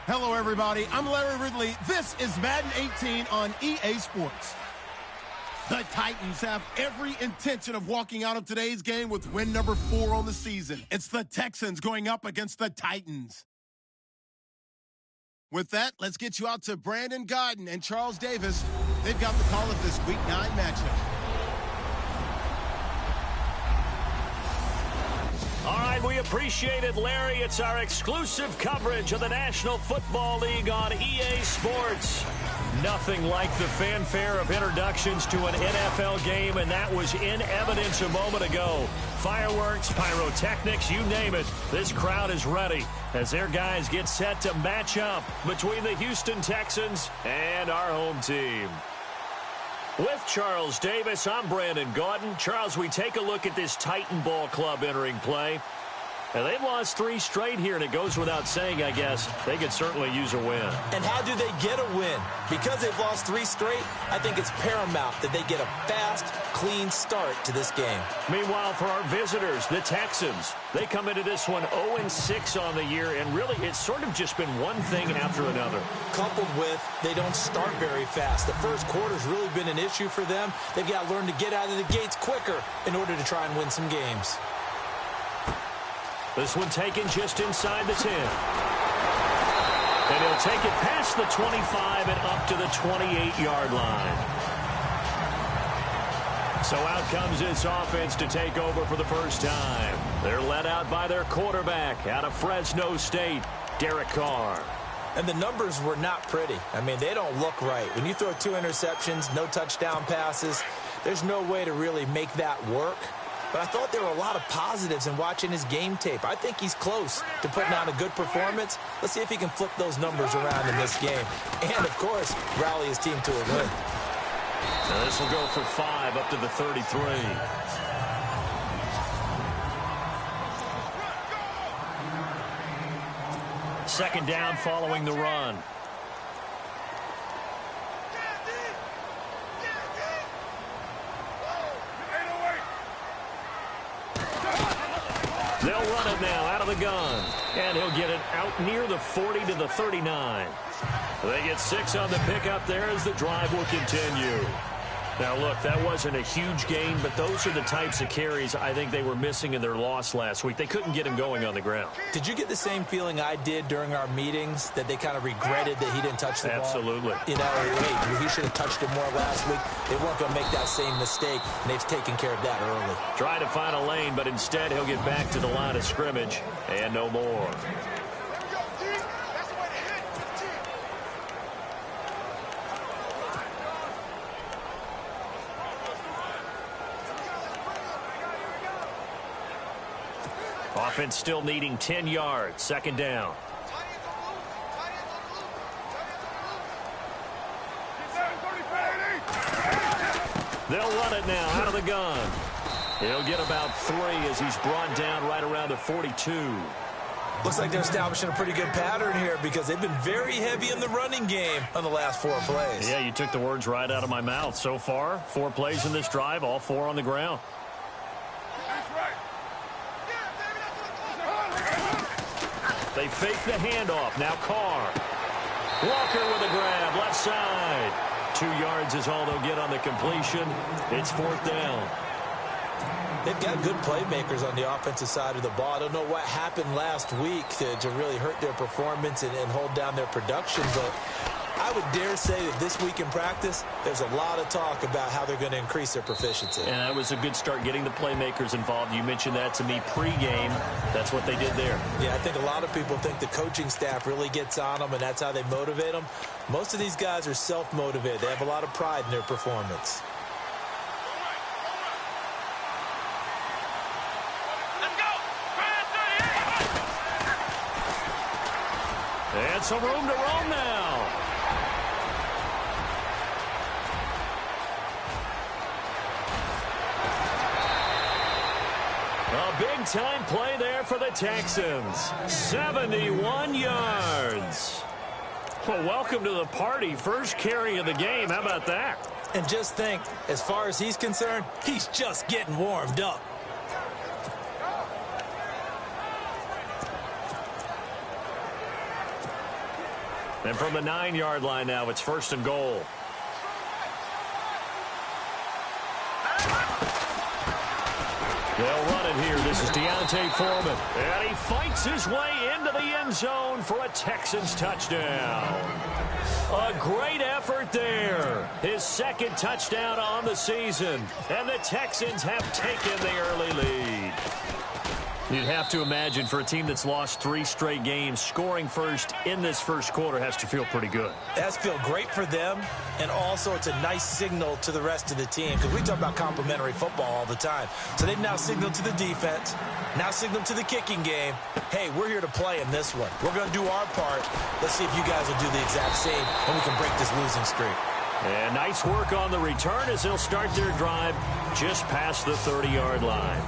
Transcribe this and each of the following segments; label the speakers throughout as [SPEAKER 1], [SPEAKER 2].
[SPEAKER 1] Hello, everybody. I'm Larry Ridley. This is Madden 18 on EA Sports. The Titans have every intention of walking out of today's game with win number 4 on the season. It's the Texans going up against the Titans. With that, let's get you out to Brandon Godden and Charles Davis. They've got the call of this Week 9 matchup.
[SPEAKER 2] All right, we appreciate it, Larry. It's our exclusive coverage of the National Football League on EA Sports. Nothing like the fanfare of introductions to an NFL game, and that was in evidence a moment ago. Fireworks, pyrotechnics, you name it. This crowd is ready as their guys get set to match up between the Houston Texans and our home team. With Charles Davis, I'm Brandon Gaudin. Charles, we take a look at this Titan Ball Club entering play. And they've lost 3 straight here, and it goes without saying, I guess, they could certainly use a win.
[SPEAKER 3] And how do they get a win? Because they've lost 3 straight, I think it's paramount that they get a fast, clean start to this game.
[SPEAKER 2] Meanwhile, for our visitors, the Texans, they come into this one 0-6 on the year, and really it's sort of just been one thing after another.
[SPEAKER 3] Coupled with they don't start very fast. The first quarter's really been an issue for them. They've got to learn to get out of the gates quicker in order to try and win some games.
[SPEAKER 2] This one taken just inside the 10. And he'll take it past the 25 and up to the 28-yard line. So out comes this offense to take over for the first time. They're led out by their quarterback out of Fresno State, Derek Carr.
[SPEAKER 3] And the numbers were not pretty. I mean, they don't look right. When you throw 2 interceptions, no touchdown passes, there's no way to really make that work. But I thought there were a lot of positives in watching his game tape. I think he's close to putting on a good performance. Let's see if he can flip those numbers around in this game. And, of course, rally his team to a win.
[SPEAKER 2] Now this will go for 5 up to the 33. Second down following the run. They'll run it now out of the gun. And he'll get it out near the 40 to the 39. They get 6 on the pickup there as the drive will continue. Now, look, that wasn't a huge gain, but those are the types of carries I think they were missing in their loss last week. They couldn't get him going on the ground.
[SPEAKER 3] Did you get the same feeling I did during our meetings, that they kind of regretted that he didn't touch the ball?
[SPEAKER 2] Absolutely.
[SPEAKER 3] You know, hey, he should have touched it more last week. They weren't going to make that same mistake, and they've taken care of that early.
[SPEAKER 2] Try to find a lane, but instead he'll get back to the line of scrimmage, and no more. Offense still needing 10 yards. Second down. They'll run it now out of the gun. He'll get about 3 as he's brought down right around the 42.
[SPEAKER 3] Looks like they're establishing a pretty good pattern here because they've been very heavy in the running game on the last 4 plays.
[SPEAKER 2] Yeah, you took the words right out of my mouth. So far, 4 plays in this drive, all 4 on the ground. They fake the handoff. Now Carr. Walker with a grab. Left side. 2 yards is all they'll get on the completion. It's 4th down.
[SPEAKER 3] They've got good playmakers on the offensive side of the ball. I don't know what happened last week to really hurt their performance and hold down their production, but I would dare say that this week in practice, there's a lot of talk about how they're going to increase their proficiency.
[SPEAKER 2] And that was a good start, getting the playmakers involved. You mentioned that to me pregame. That's what they did there.
[SPEAKER 3] Yeah, I think a lot of people think the coaching staff really gets on them, and that's how they motivate them. Most of these guys are self-motivated. They have a lot of pride in their performance.
[SPEAKER 2] And some room to roam now. A big-time play there for the Texans. 71 yards. Well, welcome to the party. First carry of the game. How about that?
[SPEAKER 3] And just think, as far as he's concerned, he's just getting warmed up.
[SPEAKER 2] And from the 9-yard line now, it's 1st and goal. They'll run it here. This is Deontay Foreman. And he fights his way into the end zone for a Texans touchdown. A great effort there. His 2nd touchdown on the season. And the Texans have taken the early lead. You'd have to imagine for a team that's lost 3 straight games, scoring first in this first quarter has to feel pretty good.
[SPEAKER 3] That's feel great for them, and also it's a nice signal to the rest of the team because we talk about complimentary football all the time. So they've now signaled to the defense, now signaled to the kicking game, hey, we're here to play in this one. We're going to do our part. Let's see if you guys will do the exact same, and we can break this losing streak.
[SPEAKER 2] And nice work on the return as they'll start their drive just past the 30-yard line.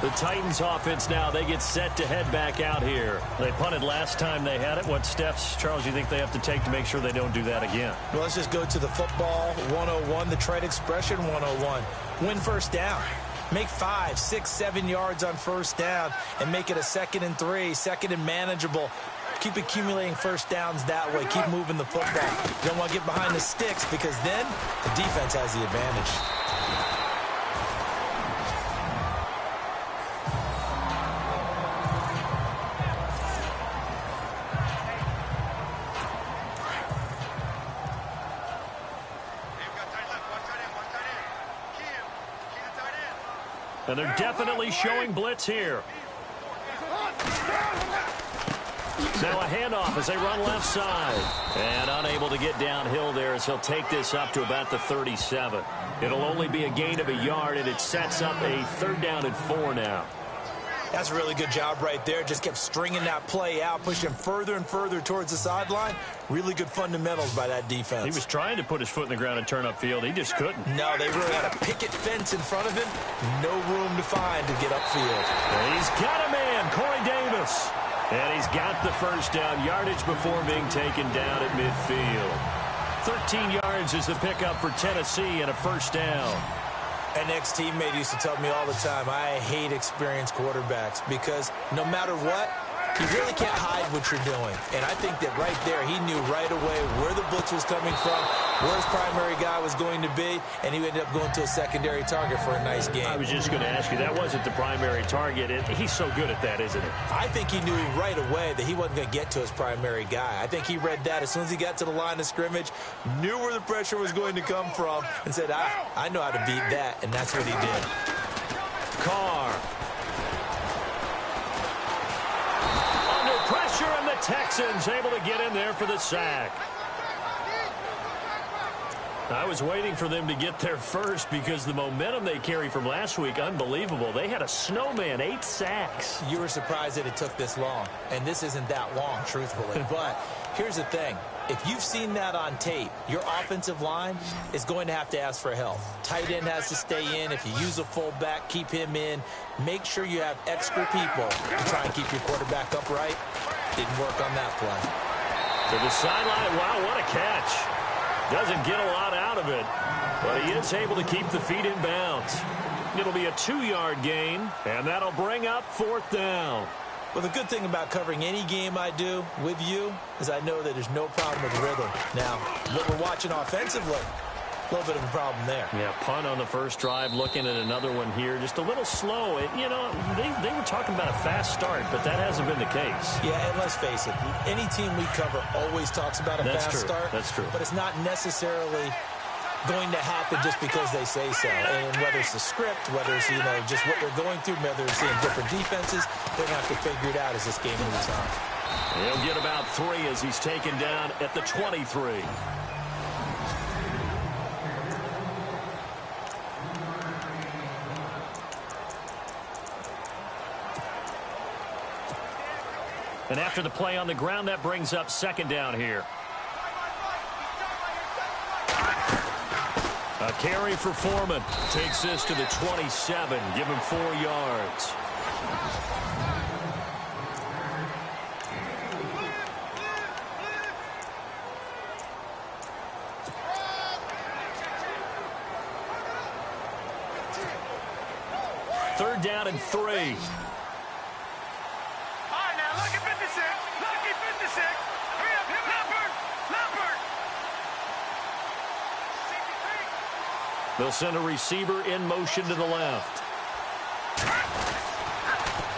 [SPEAKER 2] The Titans offense now, they get set to head back out here. They punted last time they had it. What steps, Charles, you think they have to take to make sure they don't do that again?
[SPEAKER 3] Well, let's just go to the football 101, the trade expression 101. Win first down. Make 5, 6, 7 yards on first down and make it a 2nd and 3, 2nd and manageable. Keep accumulating first downs that way. Keep moving the football. You don't want to get behind the sticks because then the defense has the advantage.
[SPEAKER 2] And they're definitely showing blitz here. Now a handoff as they run left side. And unable to get downhill there as he'll take this up to about the 37. It'll only be a gain of a yard, and it sets up a 3rd down and 4 now.
[SPEAKER 3] That's a really good job right there. Just kept stringing that play out, pushing further and further towards the sideline. Really good fundamentals by that defense.
[SPEAKER 2] He was trying to put his foot in the ground and turn upfield. He just couldn't.
[SPEAKER 3] No, they really had a picket fence in front of him. No room to find to get upfield.
[SPEAKER 2] And he's got a man, Corey Davis. And he's got the first down, yardage before being taken down at midfield. 13 yards is the pickup for Tennessee and a first down.
[SPEAKER 3] An ex-teammate used to tell me all the time, I hate experienced quarterbacks because no matter what, you really can't hide what you're doing. And I think that right there, he knew right away where the blitz was coming from, where his primary guy was going to be, and he ended up going to a secondary target for a nice game.
[SPEAKER 2] I was just going to ask you, that wasn't the primary target. He's so good at that, isn't he?
[SPEAKER 3] I think he knew right away that he wasn't going to get to his primary guy. I think he read that as soon as he got to the line of scrimmage, knew where the pressure was going to come from, and said, I know how to beat that, and that's what he did.
[SPEAKER 2] Carr. Pressure, and the Texans able to get in there for the sack. I was waiting for them to get there first because the momentum they carry from last week, unbelievable. They had a snowman, 8 sacks.
[SPEAKER 3] You were surprised that it took this long, and this isn't that long, truthfully. But here's the thing. If you've seen that on tape, your offensive line is going to have to ask for help. Tight end has to stay in. If you use a fullback, keep him in. Make sure you have extra people to try and keep your quarterback upright. Didn't work on that play.
[SPEAKER 2] To the sideline. Wow, what a catch. Doesn't get a lot out of it, but he is able to keep the feet in bounds. It'll be a 2-yard gain, and that'll bring up 4th down.
[SPEAKER 3] Well, the good thing about covering any game I do with you is I know that there's no problem with rhythm. Now, what we're watching offensively, a little bit of a problem there.
[SPEAKER 2] Yeah, punt on the first drive, looking at another one here. Just a little slow. You know, they were talking about a fast start, but that hasn't been the case.
[SPEAKER 3] Yeah, and let's face it, any team we cover always talks about a fast start.
[SPEAKER 2] That's true.
[SPEAKER 3] But it's not necessarily going to happen just because they say so. And whether it's the script, whether it's, just what they're going through, whether it's seeing different defenses, they're going to have to figure it out as this game moves on.
[SPEAKER 2] He'll get about 3 as he's taken down at the 23. And after the play on the ground, that brings up 2nd down here. A carry for Foreman. Takes this to the 27. Give him 4 yards. Third down and 3.
[SPEAKER 4] All right, now, lucky 56. Lucky 56.
[SPEAKER 2] They'll send a receiver in motion to the left.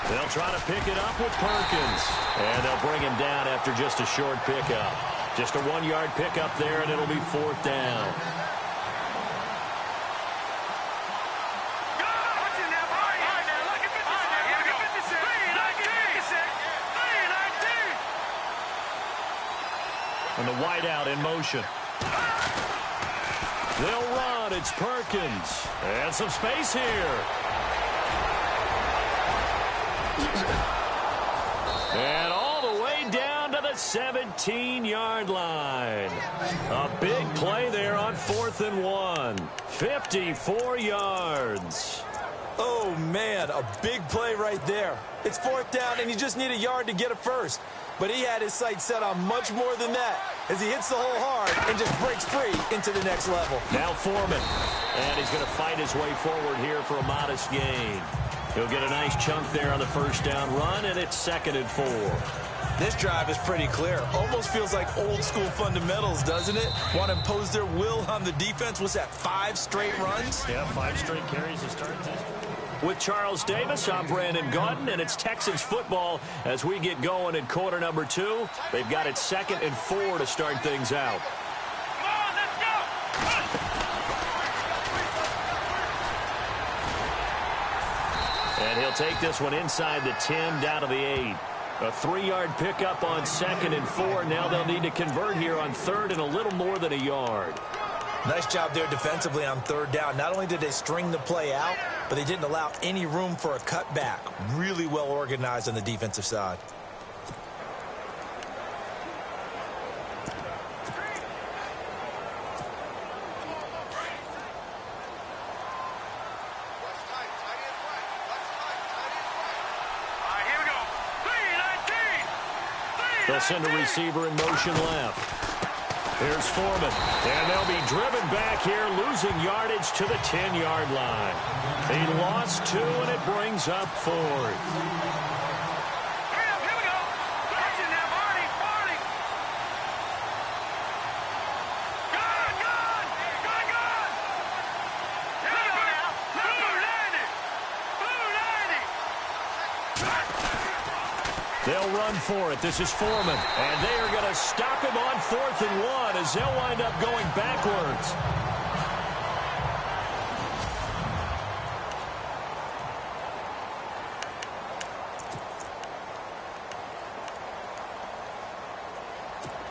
[SPEAKER 2] They'll try to pick it up with Perkins. And they'll bring him down after just a short pickup. Just a 1-yard pickup there, and it'll be 4th down. And the wideout in motion. They'll run. It's Perkins. And some space here. And all the way down to the 17-yard line. A big play there on 4th and 1. 54 yards.
[SPEAKER 3] Oh, man, a big play right there. It's 4th down, and you just need a yard to get it first. But he had his sights set on much more than that as he hits the hole hard and just breaks free into the next level.
[SPEAKER 2] Now Foreman. And he's going to fight his way forward here for a modest gain. He'll get a nice chunk there on the 1st down run, and it's 2nd and 4.
[SPEAKER 3] This drive is pretty clear. Almost feels like old school fundamentals, doesn't it? Want to impose their will on the defense. Was that 5 straight runs?
[SPEAKER 2] Yeah, 5 straight carries to start this. With Charles Davis, I'm Brandon Gaudin, and it's Texans football as we get going in quarter number 2. They've got it 2nd and 4 to start things out.
[SPEAKER 4] Come on, let's go!
[SPEAKER 2] And he'll take this one inside the 10, down to the 8. A 3-yard pickup on 2nd and 4. Now they'll need to convert here on 3rd and a little more than a yard.
[SPEAKER 3] Nice job there defensively on 3rd down. Not only did they string the play out, but they didn't allow any room for a cutback. Really well organized on the defensive side.
[SPEAKER 2] They'll send a receiver in motion left. Here's Foreman, and they'll be driven back here, losing yardage to the 10-yard line. He lost 2, and it brings up 4th.
[SPEAKER 4] Hurry up, here we go. Watch it now, Marty. Gone. Here we go now.
[SPEAKER 2] They'll run for it. This is Foreman, and they are going to stop him on 4th and 1 as they'll wind up going backwards.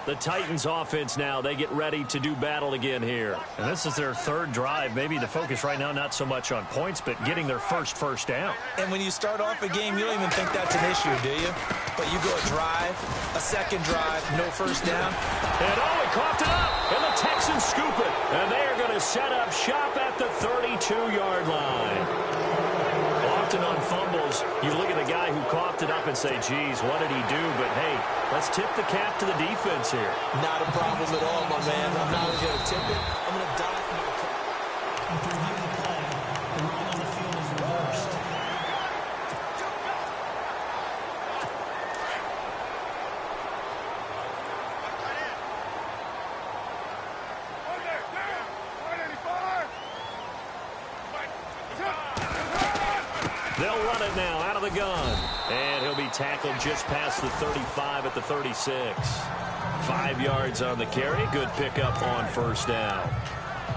[SPEAKER 2] The Titans offense now, they get ready to do battle again here.
[SPEAKER 5] And this is their 3rd drive. Maybe the focus right now not so much on points, but getting their first down.
[SPEAKER 3] And when you start off a game, you don't even think that's an issue, do you? But you go a drive, a 2nd drive, no 1st down.
[SPEAKER 2] And he coughed it up, and the Texans scoop it. And they are going to set up shop at the 32-yard line. Often on fumbles, you look at the guy who coughed it up and say, geez, what did he do? But, hey, let's tip the cap to the defense here.
[SPEAKER 3] Not a problem at all, my man. I'm not going to tip it. I'm going to dive into the cap.
[SPEAKER 2] They'll run it now out of the gun. And he'll be tackled just past the 35 at the 36. 5 yards on the carry. Good pickup on 1st down.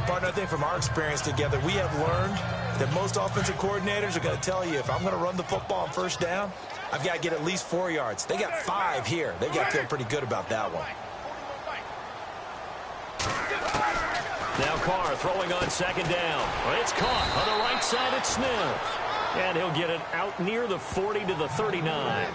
[SPEAKER 3] Partner, I think from our experience together, we have learned that most offensive coordinators are going to tell you, if I'm going to run the football on 1st down, I've got to get at least 4 yards. They got 5 here. They've got to feel pretty good about that one.
[SPEAKER 2] Now Carr throwing on 2nd down. It's caught on the right side at Smith. And he'll get it out near the 40 to the 39.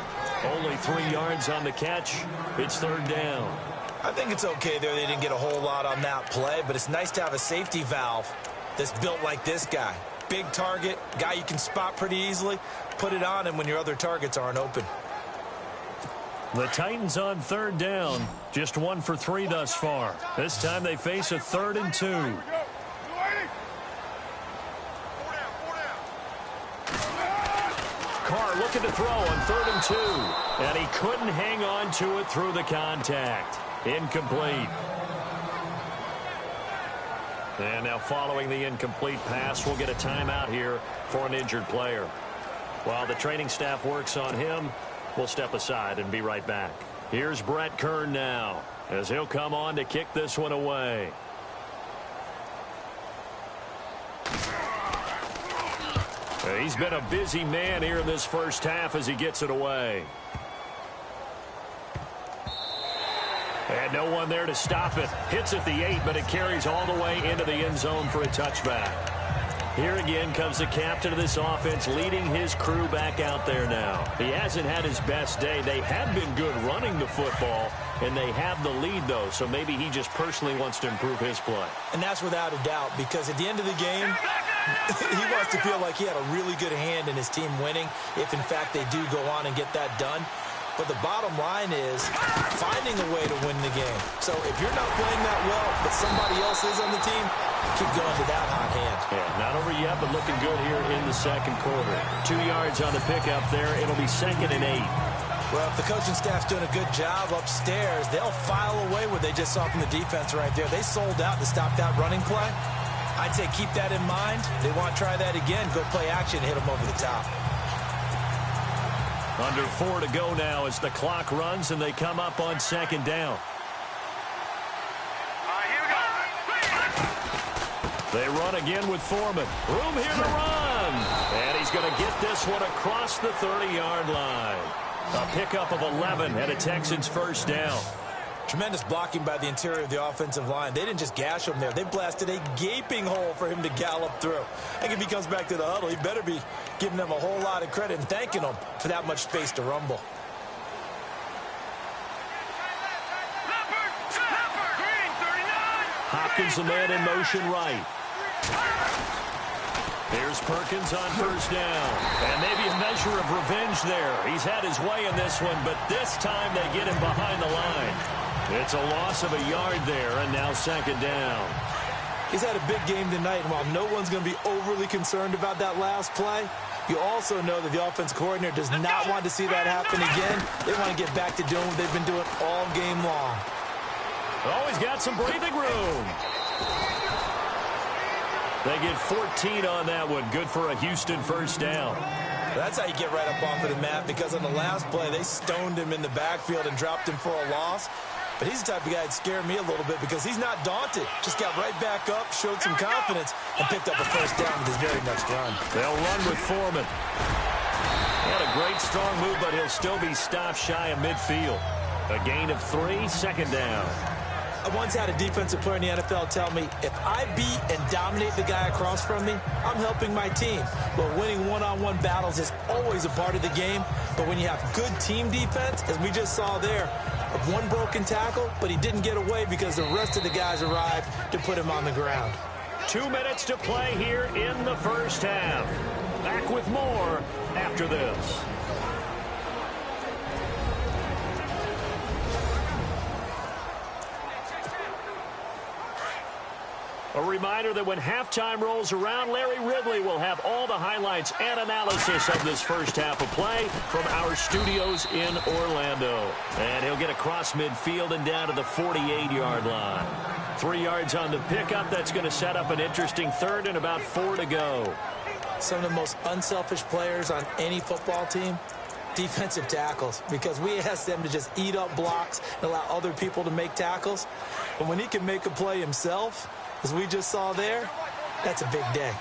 [SPEAKER 2] Only 3 yards on the catch. It's 3rd down.
[SPEAKER 3] I think it's okay there. They didn't get a whole lot on that play, but it's nice to have a safety valve that's built like this guy. Big target, guy you can spot pretty easily. Put it on him when your other targets aren't open.
[SPEAKER 5] The Titans on 3rd down. Just 1 for 3 thus far. This time they face a 3rd and 2.
[SPEAKER 2] Carr looking to throw on 3rd and 2. And he couldn't hang on to it through the contact. Incomplete.
[SPEAKER 5] And now following the incomplete pass, we'll get a timeout here for an injured player. While the training staff works on him, we'll step aside and be right back. Here's Brett Kern now as he'll come on to kick this one away. He's been a busy man here in this first half as he gets it away. And no one there to stop it. Hits at the 8, but it carries all the way into the end zone for a touchback. Here again comes the captain of this offense leading his crew back out there now. He hasn't had his best day. They have been good running the football, and they have the lead, though, so maybe he just personally wants to improve his play.
[SPEAKER 3] And that's without a doubt, because at the end of the game, he wants to feel like he had a really good hand in his team winning, if, in fact, they do go on and get that done. But the bottom line is finding a way to win the game. So if you're not playing that well, but somebody else is on the team, keep going to that hot hand.
[SPEAKER 5] Yeah, not over yet, but looking good here in the second quarter. 2 yards on the pickup there. It'll be 2nd and 8.
[SPEAKER 3] Well, if the coaching staff's doing a good job upstairs, they'll file away what they just saw from the defense right there. They sold out to stop that running play. I'd say keep that in mind. They want to try that again. Go play action, hit them over the top.
[SPEAKER 5] Under 4 to go now as the clock runs and they come up on 2nd down.
[SPEAKER 4] Here we go.
[SPEAKER 5] They run again with Foreman. Room here to run. And he's going to get this one across the 30-yard line. A pickup of 11 and a Texans first down.
[SPEAKER 3] Tremendous blocking by the interior of the offensive line. They didn't just gash him there. They blasted a gaping hole for him to gallop through. I think if he comes back to the huddle, he better be giving them a whole lot of credit and thanking them for that much space to rumble.
[SPEAKER 4] Green, 39.
[SPEAKER 5] Hopkins, the man in motion right. Here's Perkins on first down. And maybe a measure of revenge there. He's had his way in this one, but this time they get him behind the line. It's a loss of a yard there, and now 2nd down.
[SPEAKER 3] He's had a big game tonight, and while no one's going to be overly concerned about that last play, you also know that the offense coordinator does not want to see that happen again. They want to get back to doing what they've been doing all game long.
[SPEAKER 5] Oh, he's got some breathing room. They get 14 on that one. Good for a Houston first down.
[SPEAKER 3] That's how you get right up off of the mat, because on the last play, they stoned him in the backfield and dropped him for a loss. But he's the type of guy that scared me a little bit because he's not daunted. Just got right back up, showed some confidence, and picked up a first down with his very next run.
[SPEAKER 5] They'll run with Foreman. Had a great strong move, but he'll still be stopped shy of midfield. A gain of 3, 2nd down.
[SPEAKER 3] I once had a defensive player in the NFL tell me, if I beat and dominate the guy across from me, I'm helping my team. But winning one-on-one battles is always a part of the game. But when you have good team defense, as we just saw there, one broken tackle, but he didn't get away because the rest of the guys arrived to put him on the ground.
[SPEAKER 5] 2 minutes to play here in the first half. Back with more after this. A reminder that when halftime rolls around, Larry Ridley will have all the highlights and analysis of this first half of play from our studios in Orlando. And he'll get across midfield and down to the 48-yard line. 3 yards on the pickup. That's going to set up an interesting 3rd and about 4 to go.
[SPEAKER 3] Some of the most unselfish players on any football team, defensive tackles, because we ask them to just eat up blocks and allow other people to make tackles. But when he can make a play himself, as we just saw there, that's a big day.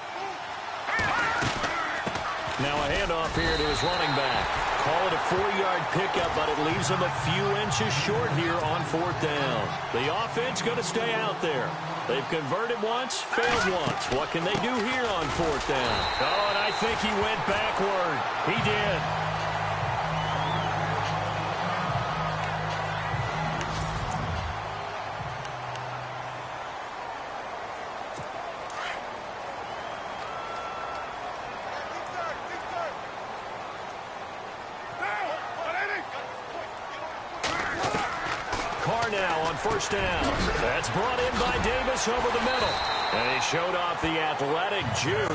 [SPEAKER 5] Now a handoff here to his running back. Call it a 4-yard pickup, but it leaves him a few inches short here on 4th down. The offense going to stay out there. They've converted once, failed once. What can they do here on 4th down? Oh, and I think he went backward. He did. Now on first down. That's brought in by Davis over the middle. And he showed off the athletic juke.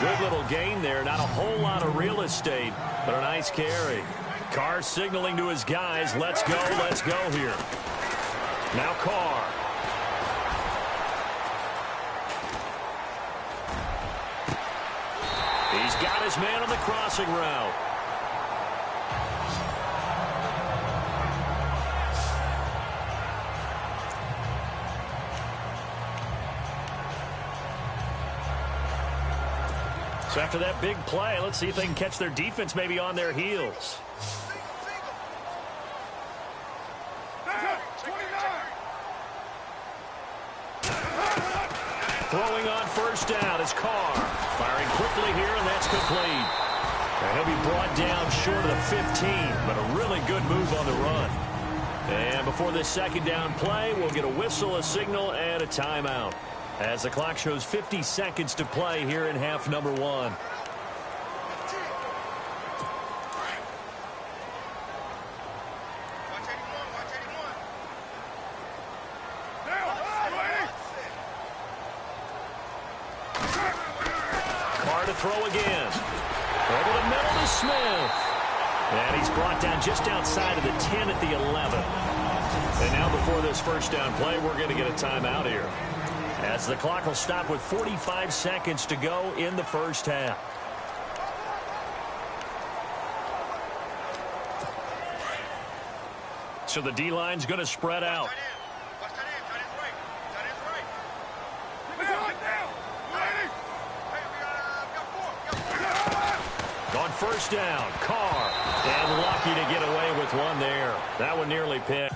[SPEAKER 5] Good little gain there. Not a whole lot of real estate, but a nice carry. Carr signaling to his guys, let's go here. Now Carr.
[SPEAKER 2] his man on the crossing route. So after that big play, let's see if they can catch their defense maybe on their heels. Throwing on first down is Carr. Firing quickly here, and that's complete. And he'll be brought down short of the 15, but a really good move on the run. And before this second down play, we'll get a whistle, a signal, and a timeout, as the clock shows 50 seconds to play here in half number 1. Carr to throw again. Over the middle to Smith. And he's brought down just outside of the 10 at the 11. And now before this first down play, we're going to get a timeout here, as the clock will stop with 45 seconds to go in the first half. So the D-line's going to spread out. On first down, Carr. And lucky to get away with one there. That one nearly picked.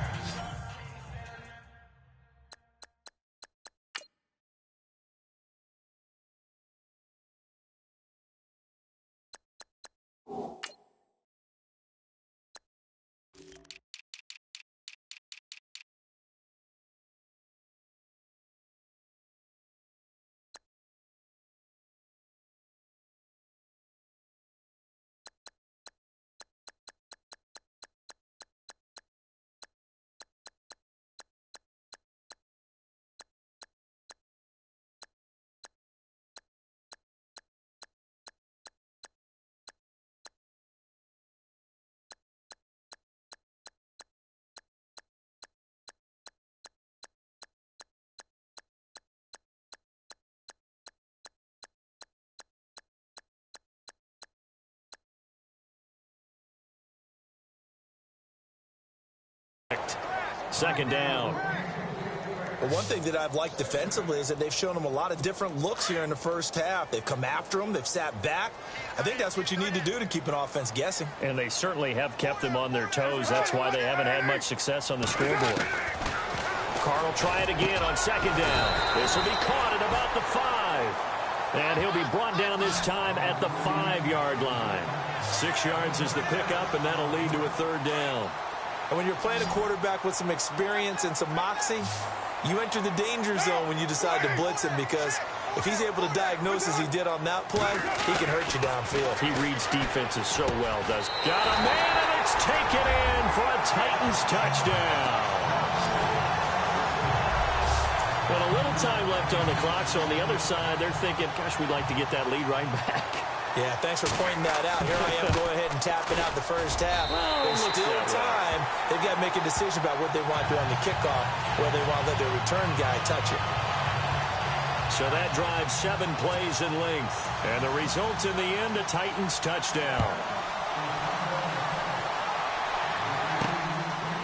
[SPEAKER 2] Second down.
[SPEAKER 3] Well, one thing that I've liked defensively is that they've shown them a lot of different looks here in the first half. They've come after them. They've sat back. I think that's what you need to do to keep an offense guessing.
[SPEAKER 2] And they certainly have kept them on their toes. That's why they haven't had much success on the scoreboard. Carr will try it again on second down. This will be caught at about the 5. And he'll be brought down this time at the 5-yard line. 6 yards is the pickup, and that'll lead to a third down.
[SPEAKER 3] And when you're playing a quarterback with some experience and some moxie, you enter the danger zone when you decide to blitz him, because if he's able to diagnose as he did on that play, he can hurt you downfield.
[SPEAKER 2] He reads defenses so well, does he? Got a man, and it's taken in for a Titans touchdown. But a little time left on the clock, so on the other side, they're thinking, gosh, we'd like to get that lead right back.
[SPEAKER 3] Yeah, thanks for pointing that out. Here I am going ahead and tapping out the first half.
[SPEAKER 2] Well,
[SPEAKER 3] there's still time. They've got to make a decision about what they want to do on the kickoff, whether they want to let their return guy touch it.
[SPEAKER 2] So that drives 7 plays in length. And the result in the end, a Titans touchdown.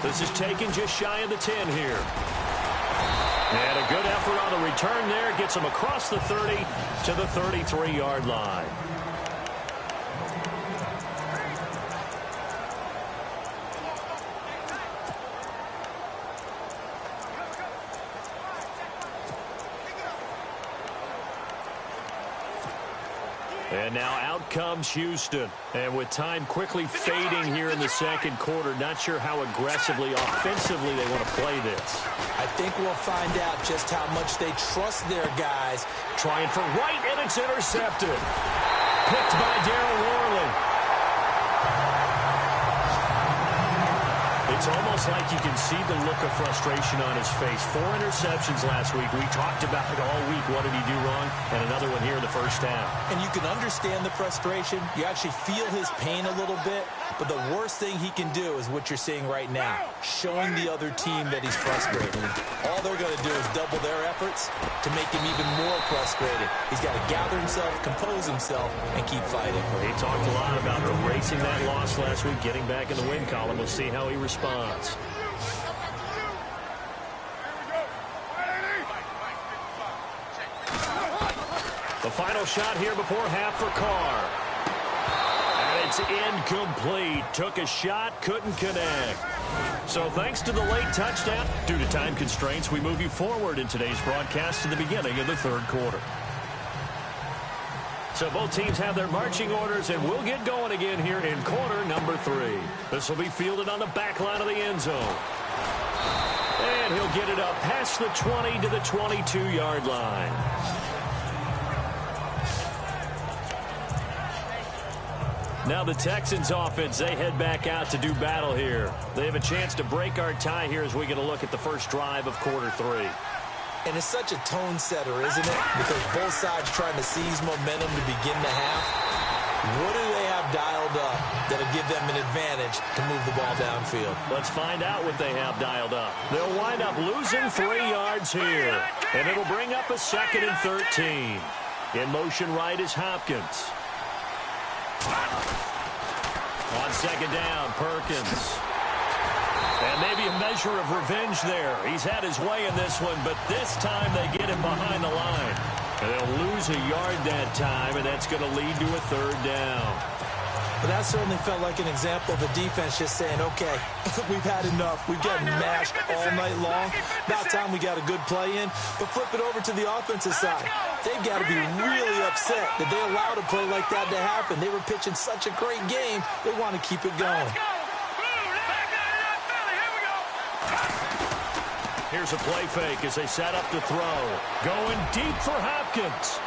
[SPEAKER 2] This is taken just shy of the 10 here. And a good effort on the return there. Gets them across the 30 to the 33-yard line. And now out comes Houston. And with time quickly fading here in the second quarter, not sure how aggressively, offensively they want to play this.
[SPEAKER 3] I think we'll find out just how much they trust their guys.
[SPEAKER 2] Trying for right, and it's intercepted. Picked by Darryl Worley. It's almost like you can see the look of frustration on his face. 4 interceptions last week. We talked about it all week. What did he do wrong? And another one here in the first half.
[SPEAKER 3] And you can understand the frustration. You actually feel his pain a little bit. But the worst thing he can do is what you're seeing right now, showing the other team that he's frustrated. All they're going to do is double their efforts to make him even more frustrated. He's got to gather himself, compose himself, and keep fighting.
[SPEAKER 2] He talked a lot about erasing that loss last week, getting back in the win column. We'll see how he responds. The final shot here before half for Carr. And it's incomplete. Took a shot, couldn't connect. So thanks to the late touchdown, due to time constraints, we move you forward in today's broadcast to the beginning of the third quarter. So both teams have their marching orders, and we'll get going again here in quarter number 3. This will be fielded on the back line of the end zone. And he'll get it up past the 20 to the 22-yard line. Now the Texans offense, they head back out to do battle here. They have a chance to break our tie here as we get a look at the first drive of quarter 3.
[SPEAKER 3] And it's such a tone setter, isn't it? Because both sides trying to seize momentum to begin the half. What do they have dialed up that'll give them an advantage to move the ball downfield?
[SPEAKER 2] Let's find out what they have dialed up. They'll wind up losing 3 yards here. And it'll bring up a 2nd and 13. In motion right is Hopkins. On 2nd down, Perkins. And maybe a measure of revenge there. He's had his way in this one, but this time they get him behind the line. And they'll lose a yard that time, and that's going to lead to a 3rd down.
[SPEAKER 3] But that certainly felt like an example of the defense just saying, okay, we've had enough. We've gotten mashed all night long. About time we got a good play in. But flip it over to the offensive side. They've got to be really upset that they allowed a play like that to happen. They were pitching such a great game. They want to keep it going.
[SPEAKER 2] Here's a play fake as they set up to throw. Going deep for Hopkins.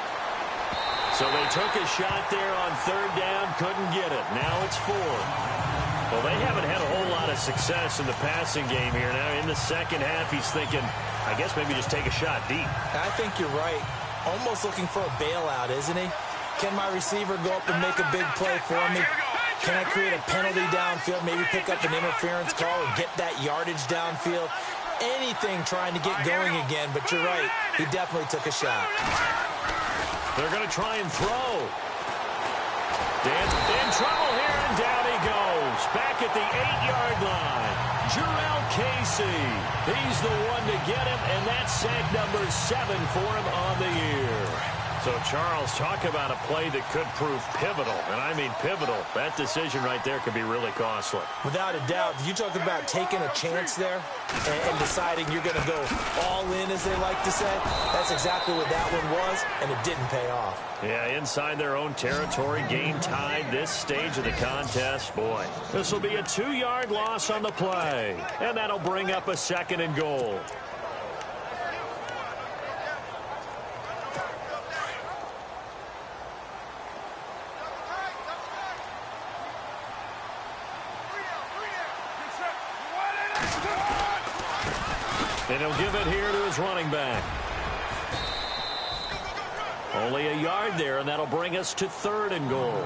[SPEAKER 2] So they took a shot there on 3rd down, couldn't get it. Now it's 4th. Well, they haven't had a whole lot of success in the passing game here. Now in the second half, he's thinking, I guess maybe just take a shot deep.
[SPEAKER 3] I think you're right. Almost looking for a bailout, isn't he? Can my receiver go up and make a big play for me? Can I create a penalty downfield, maybe pick up an interference call and get that yardage downfield? Anything trying to get going again, but you're right. He definitely took a shot.
[SPEAKER 2] They're going to try and throw. Dan's in trouble here, and down he goes. Back at the 8-yard line. Jurrell Casey. He's the one to get him, and that's sack number 7 for him on the year. So, Charles, talk about a play that could prove pivotal, and I mean pivotal. That decision right there could be really costly.
[SPEAKER 3] Without a doubt, you talk about taking a chance there and deciding you're going to go all in, as they like to say. That's exactly what that one was, and it didn't pay off.
[SPEAKER 2] Yeah, inside their own territory, game tied this stage of the contest. Boy, this will be a 2-yard loss on the play, and that'll bring up a 2nd and goal. And he'll give it here to his running back. Only a yard there, and that'll bring us to 3rd and goal.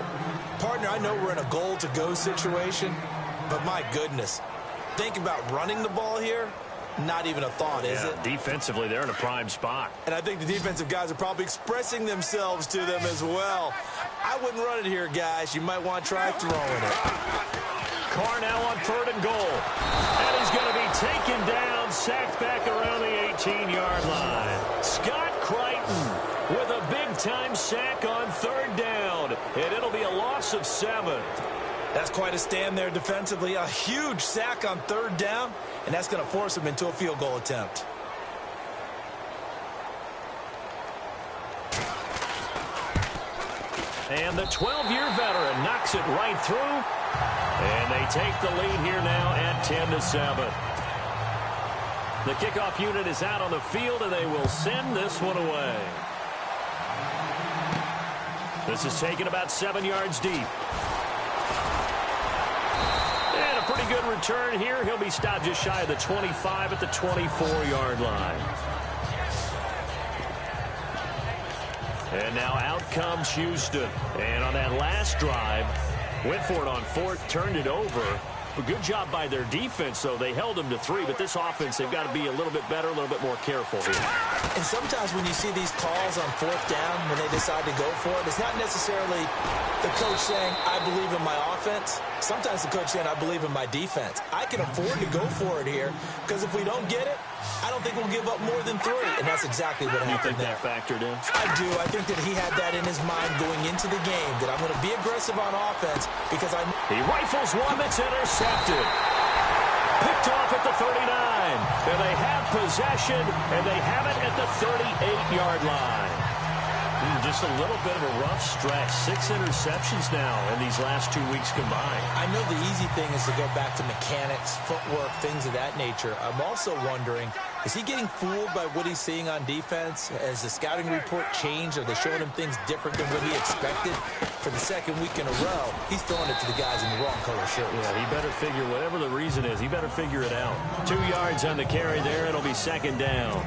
[SPEAKER 3] Partner, I know we're in a goal-to-go situation, but my goodness, think about running the ball here. Not even a thought, is it?
[SPEAKER 2] Defensively, they're in a prime spot.
[SPEAKER 3] And I think the defensive guys are probably expressing themselves to them as well. I wouldn't run it here, guys. You might want to try throwing it.
[SPEAKER 2] Carr now on 3rd and goal. And he's going to be taken down, sacked back around the 18-yard line. Scott Crichton with a big-time sack on 3rd down. And it'll be a loss of 7.
[SPEAKER 3] That's quite a stand there defensively. A huge sack on 3rd down, and that's going to force him into a field goal attempt.
[SPEAKER 2] And the 12-year veteran knocks it right through. And they take the lead here now at 10-7. The kickoff unit is out on the field, and they will send this one away. This is taken about 7 yards deep. And a pretty pretty good return here. He'll be stopped just shy of the 25 at the 24-yard line. And now out comes Houston. And on that last drive, went for it on fourth, turned it over. A good job by their defense, though. They held them to 3, but this offense, they've got to be a little bit better, a little bit more careful here.
[SPEAKER 3] And sometimes when you see these calls on fourth down, when they decide to go for it, it's not necessarily the coach saying, I believe in my offense. Sometimes the coach saying, I believe in my defense. I can afford to go for it here, because if we don't get it, I don't think we'll give up more than 3. And that's exactly what happened there.
[SPEAKER 2] You think that factored in?
[SPEAKER 3] I do. I think that he had that in his mind going into the game, that I'm going to be aggressive on offense because I...
[SPEAKER 2] He rifles one that's intercepted. Picked off at the 39. And they have possession, and they have it at the 38-yard line. Just a little bit of a rough stretch. 6 interceptions now in these last 2 weeks combined.
[SPEAKER 3] I know the easy thing is to go back to mechanics, footwork, things of that nature. I'm also wondering, is he getting fooled by what he's seeing on defense? Has the scouting report changed? Are they showing him things different than what he expected? For the second week in a row, he's throwing it to the guys in the wrong color shirts.
[SPEAKER 2] Yeah, he better figure, whatever the reason is, he better figure it out. 2 yards on the carry there. It'll be second down.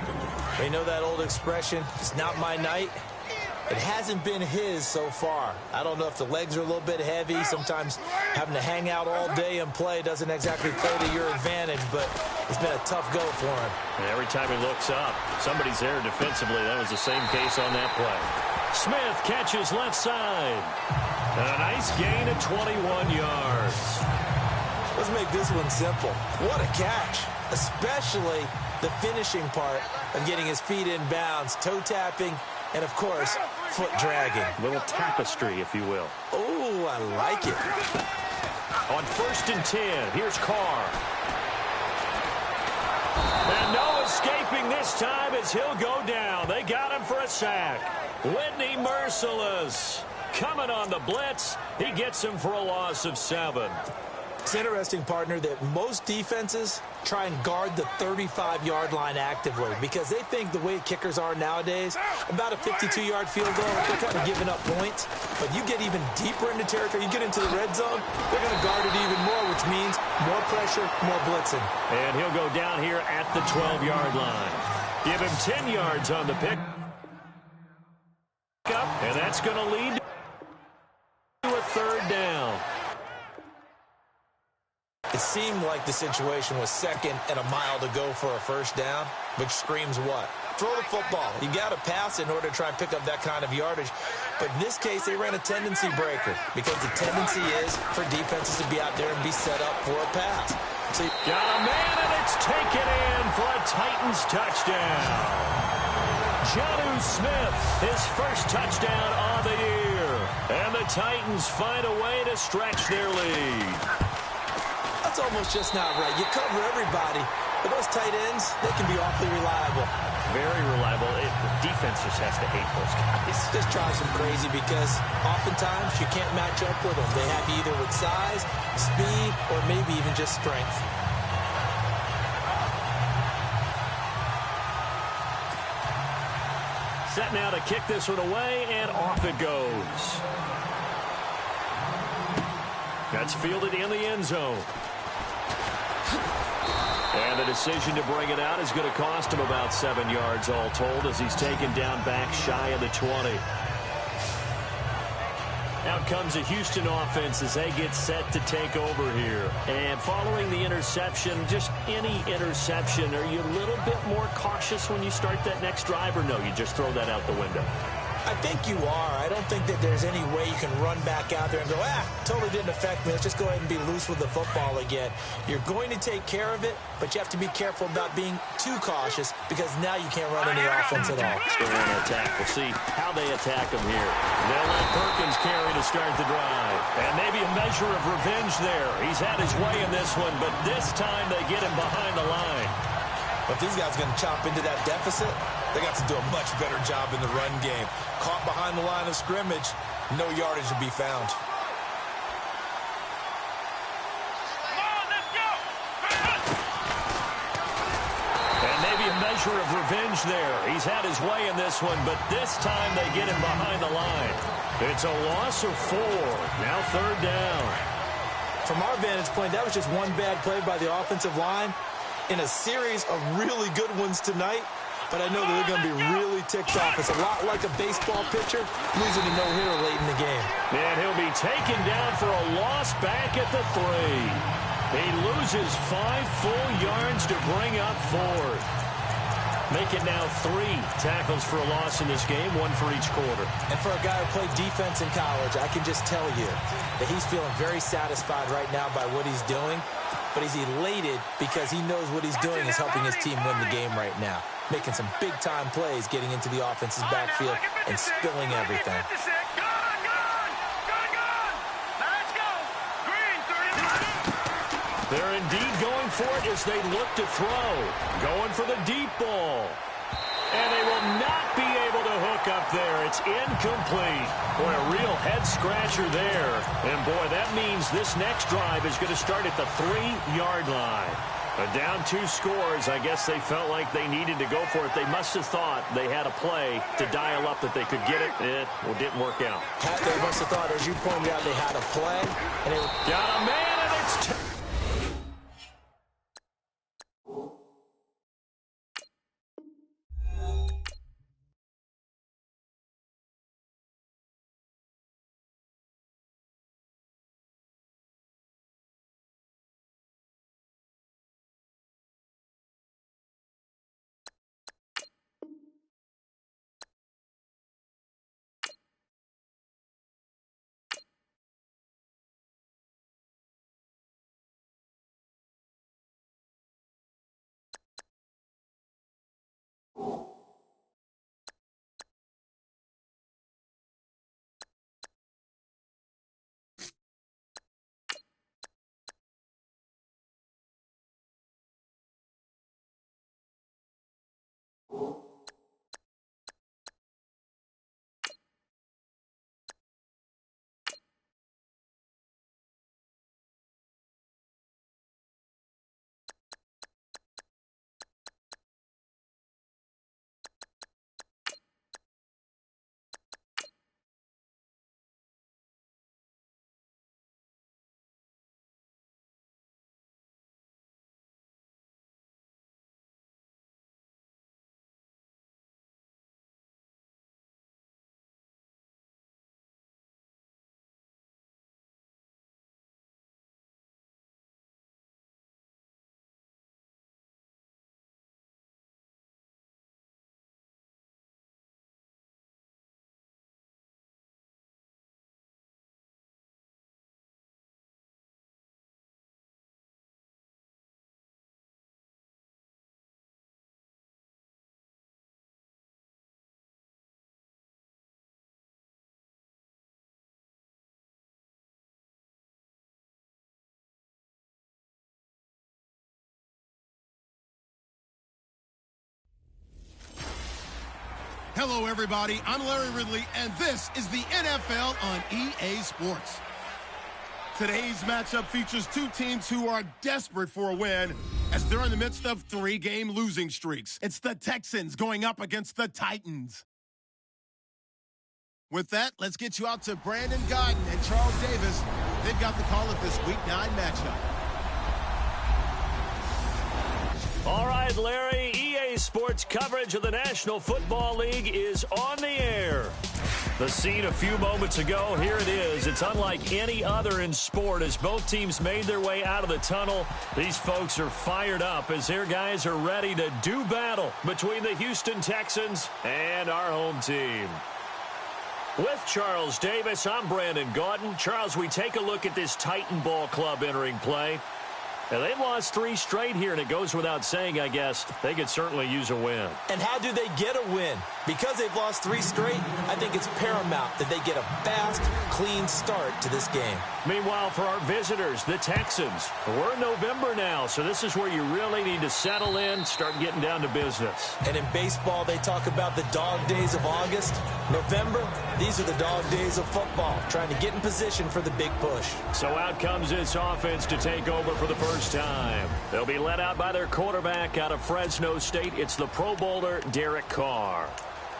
[SPEAKER 3] They know that old expression, it's not my night. It hasn't been his so far. I don't know if the legs are a little bit heavy. Sometimes having to hang out all day and play doesn't exactly play to your advantage, but it's been a tough go for him.
[SPEAKER 2] And every time he looks up, somebody's there defensively. That was the same case on that play. Smith catches left side. And a nice gain of 21 yards.
[SPEAKER 3] Let's make this one simple. What a catch, especially the finishing part of getting his feet in bounds, toe tapping, and, of course, foot dragging.
[SPEAKER 2] Little tapestry, if you will.
[SPEAKER 3] Oh, I like it.
[SPEAKER 2] On 1st and 10, here's Carr. And no escaping this time as he'll go down. They got him for a sack. Whitney Merciless coming on the blitz. He gets him for a loss of 7.
[SPEAKER 3] It's interesting, partner, that most defenses try and guard the 35-yard line actively because they think the way kickers are nowadays, about a 52-yard field goal, they're kind of giving up points. But you get even deeper into territory, you get into the red zone, they're going to guard it even more, which means more pressure, more blitzing.
[SPEAKER 2] And he'll go down here at the 12-yard line. Give him 10 yards on the pick. And that's going to lead to a 3rd down.
[SPEAKER 3] It seemed like the situation was 2nd and a mile to go for a 1st down, which screams what? Throw the football. You got to pass in order to try and pick up that kind of yardage. But in this case, they ran a tendency breaker because the tendency is for defenses to be out there and be set up for a pass. So
[SPEAKER 2] got a man, and it's taken in for a Titans touchdown. Jonnu Smith, his first touchdown of the year. And the Titans find a way to stretch their lead.
[SPEAKER 3] That's almost just not right. You cover everybody, but those tight ends, they can be awfully reliable.
[SPEAKER 2] Very reliable. The defense just has to hate those guys.
[SPEAKER 3] Just drives them crazy because oftentimes you can't match up with them. They have you either with size, speed, or maybe even just strength.
[SPEAKER 2] Set now to kick this one away, and off it goes. That's fielded in the end zone. And the decision to bring it out is going to cost him about 7 yards all told as he's taken down back shy of the 20. Out comes a Houston offense as they get set to take over here. And following the interception, just any interception, are you a little bit more cautious when you start that next drive, or no, you just throw that out the window?
[SPEAKER 3] I think you are. I don't think that there's any way you can run back out there and go, totally didn't affect me. Let's just go ahead and be loose with the football again. You're going to take care of it, but you have to be careful about being too cautious because now you can't run any offense at all.
[SPEAKER 2] They're going to attack. We'll see how they attack him here. They'll let Perkins carry to start the drive. And maybe a measure of revenge there. He's had his way in this one, but this time they get him behind the line.
[SPEAKER 3] But these guys are going to chop into that deficit. They got to do a much better job in the run game. Caught behind the line of scrimmage, no yardage to be found.
[SPEAKER 4] Come on, let's go!
[SPEAKER 2] And maybe a measure of revenge there. He's had his way in this one, but this time they get him behind the line. It's a loss of 4. Now 3rd down.
[SPEAKER 3] From our vantage point, that was just one bad play by the offensive line in a series of really good ones tonight. But I know that they're going to be really ticked off. It's a lot like a baseball pitcher losing a no-hitter late in the game.
[SPEAKER 2] And he'll be taken down for a loss back at the 3. He loses 5 full yards to bring up 4th. Make it now 3 tackles for a loss in this game, 1 for each quarter.
[SPEAKER 3] And for a guy who played defense in college, I can just tell you that he's feeling very satisfied right now by what he's doing. But he's elated because he knows what he's doing is helping his team win the game right now. Making some big-time plays, getting into the offense's backfield and spilling everything.
[SPEAKER 2] They're indeed going for it as they look to throw. Going for the deep ball. And they will not be able to hook up there. It's incomplete. Boy, a real head-scratcher there. And, boy, that means this next drive is going to start at the 3-yard line. Down 2 scores. I guess they felt like they needed to go for it. They must have thought they had a play to dial up that they could get it. It didn't work out.
[SPEAKER 3] They must have thought, as you pointed out, they had a play. And
[SPEAKER 2] got a man, and it's...
[SPEAKER 1] Hello, everybody. I'm Larry Ridley, and this is the NFL on EA Sports. Today's matchup features 2 teams who are desperate for a win as they're in the midst of 3-game losing streaks. It's the Texans going up against the Titans. With that, let's get you out to Brandon Gaudin and Charles Davis. They've got the call of this Week 9 matchup.
[SPEAKER 2] All right, Larry, EA Sports coverage of the National Football League is on the air. The scene a few moments ago, here it is. It's unlike any other in sport as both teams made their way out of the tunnel. These folks are fired up as their guys are ready to do battle between the Houston Texans and our home team. With Charles Davis, I'm Brandon Gaudin. Charles, we take a look at this Titan Ball Club entering play. And they've lost 3 straight here, and it goes without saying, I guess, they could certainly use a win.
[SPEAKER 3] And how do they get a win? Because they've lost 3 straight, I think it's paramount that they get a fast, clean start to this game.
[SPEAKER 2] Meanwhile, for our visitors, the Texans, we're in November now, so this is where you really need to settle in, start getting down to business.
[SPEAKER 3] And in baseball, they talk about the dog days of August. November, these are the dog days of football, trying to get in position for the big push.
[SPEAKER 2] So out comes this offense to take over for the first time. They'll be led out by their quarterback out of Fresno State. It's the Pro Bowler, Derek Carr.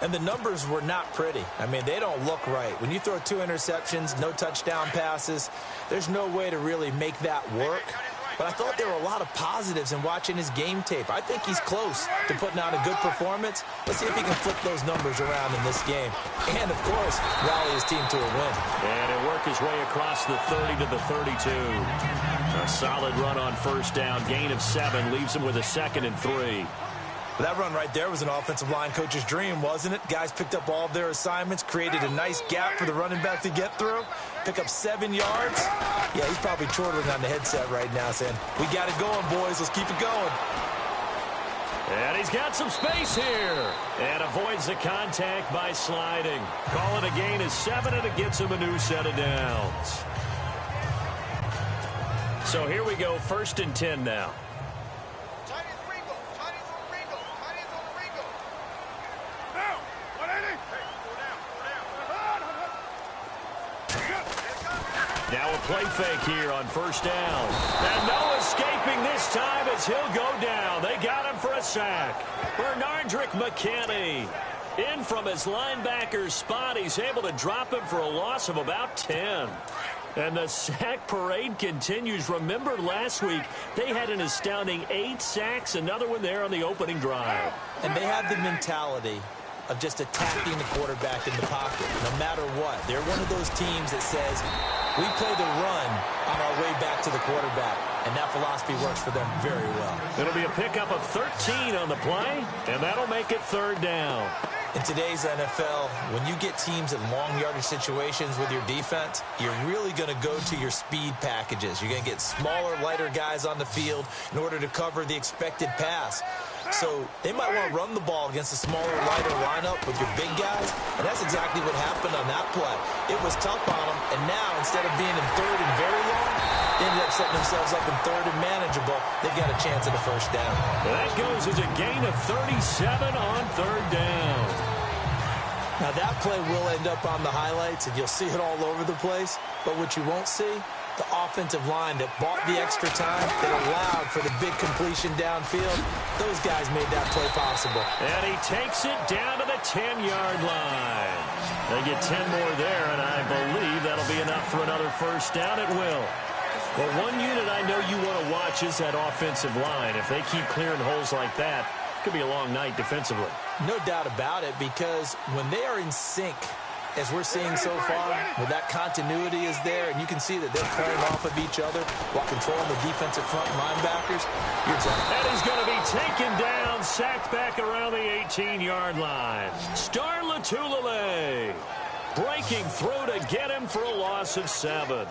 [SPEAKER 3] And the numbers were not pretty. I mean, they don't look right. When you throw 2 interceptions, no touchdown passes, there's no way to really make that work. But I thought there were a lot of positives in watching his game tape. I think he's close to putting out a good performance. Let's see if he can flip those numbers around in this game. And, of course, rally his team to a win.
[SPEAKER 5] And he'll work his way across the 30 to the 32. A solid run on first down. Gain of 7 leaves him with a 2nd and 3.
[SPEAKER 3] That run right there was an offensive line coach's dream, wasn't it? Guys picked up all of their assignments, created a nice gap for the running back to get through, pick up 7 yards. Yeah, he's probably chortling on the headset right now saying, we got it going, boys. Let's keep it going.
[SPEAKER 5] And he's got some space here. And avoids the contact by sliding. Call it a gain of 7, and it gets him a new set of downs. So here we go, 1st and 10 now. Now a play fake here on first down. And no escaping this time as he'll go down. They got him for a sack. Bernardrick McKinney in from his linebacker's spot. He's able to drop him for a loss of about 10. And the sack parade continues. Remember last week, they had an astounding 8 sacks, another one there on the opening drive.
[SPEAKER 3] And they have the mentality of just attacking the quarterback in the pocket, no matter what. They're one of those teams that says, we play the run on our way back to the quarterback, and that philosophy works for them very well.
[SPEAKER 5] It'll be a pickup of 13 on the play, and that'll make it 3rd down.
[SPEAKER 3] In today's NFL, when you get teams in long yardage situations with your defense, you're really going to go to your speed packages. You're going to get smaller, lighter guys on the field in order to cover the expected pass. So they might want to run the ball against a smaller, lighter lineup with your big guys, and that's exactly what happened on that play. It was tough on them, and now instead of being in 3rd and very long, they ended up setting themselves up in 3rd and manageable. They've got a chance at a 1st down.
[SPEAKER 5] That goes as a gain of 37 on 3rd down.
[SPEAKER 3] Now that play will end up on the highlights, and you'll see it all over the place. But what you won't see, the offensive line that bought the extra time, that allowed for the big completion downfield, those guys made that play possible.
[SPEAKER 5] And he takes it down to the 10-yard line. They get 10 more there, and I believe that'll be enough for another 1st down. It will. But one unit I know you want to watch is that offensive line. If they keep clearing holes like that, it could be a long night defensively.
[SPEAKER 3] No doubt about it, because when they are in sync, as we're seeing so far, where that continuity is there, and you can see that they're playing off of each other while controlling the defensive front linebackers, you're exactly.
[SPEAKER 5] And he's going to be taken down, sacked back around the 18-yard line. Star Latulele breaking through to get him for a loss of 7.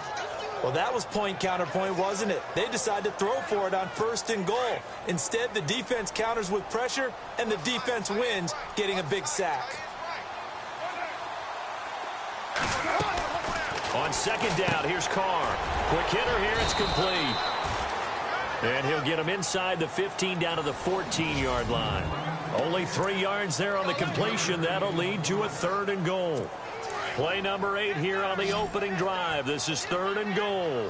[SPEAKER 3] Well, that was point counterpoint, wasn't it? They decided to throw for it on 1st and goal. Instead, the defense counters with pressure, and the defense wins, getting a big sack.
[SPEAKER 5] On 2nd down, here's Carr. Quick hitter here, it's complete. And he'll get him inside the 15 down to the 14-yard line. Only 3 yards there on the completion. That'll lead to a 3rd and goal. Play number 8 here on the opening drive. This is 3rd and goal.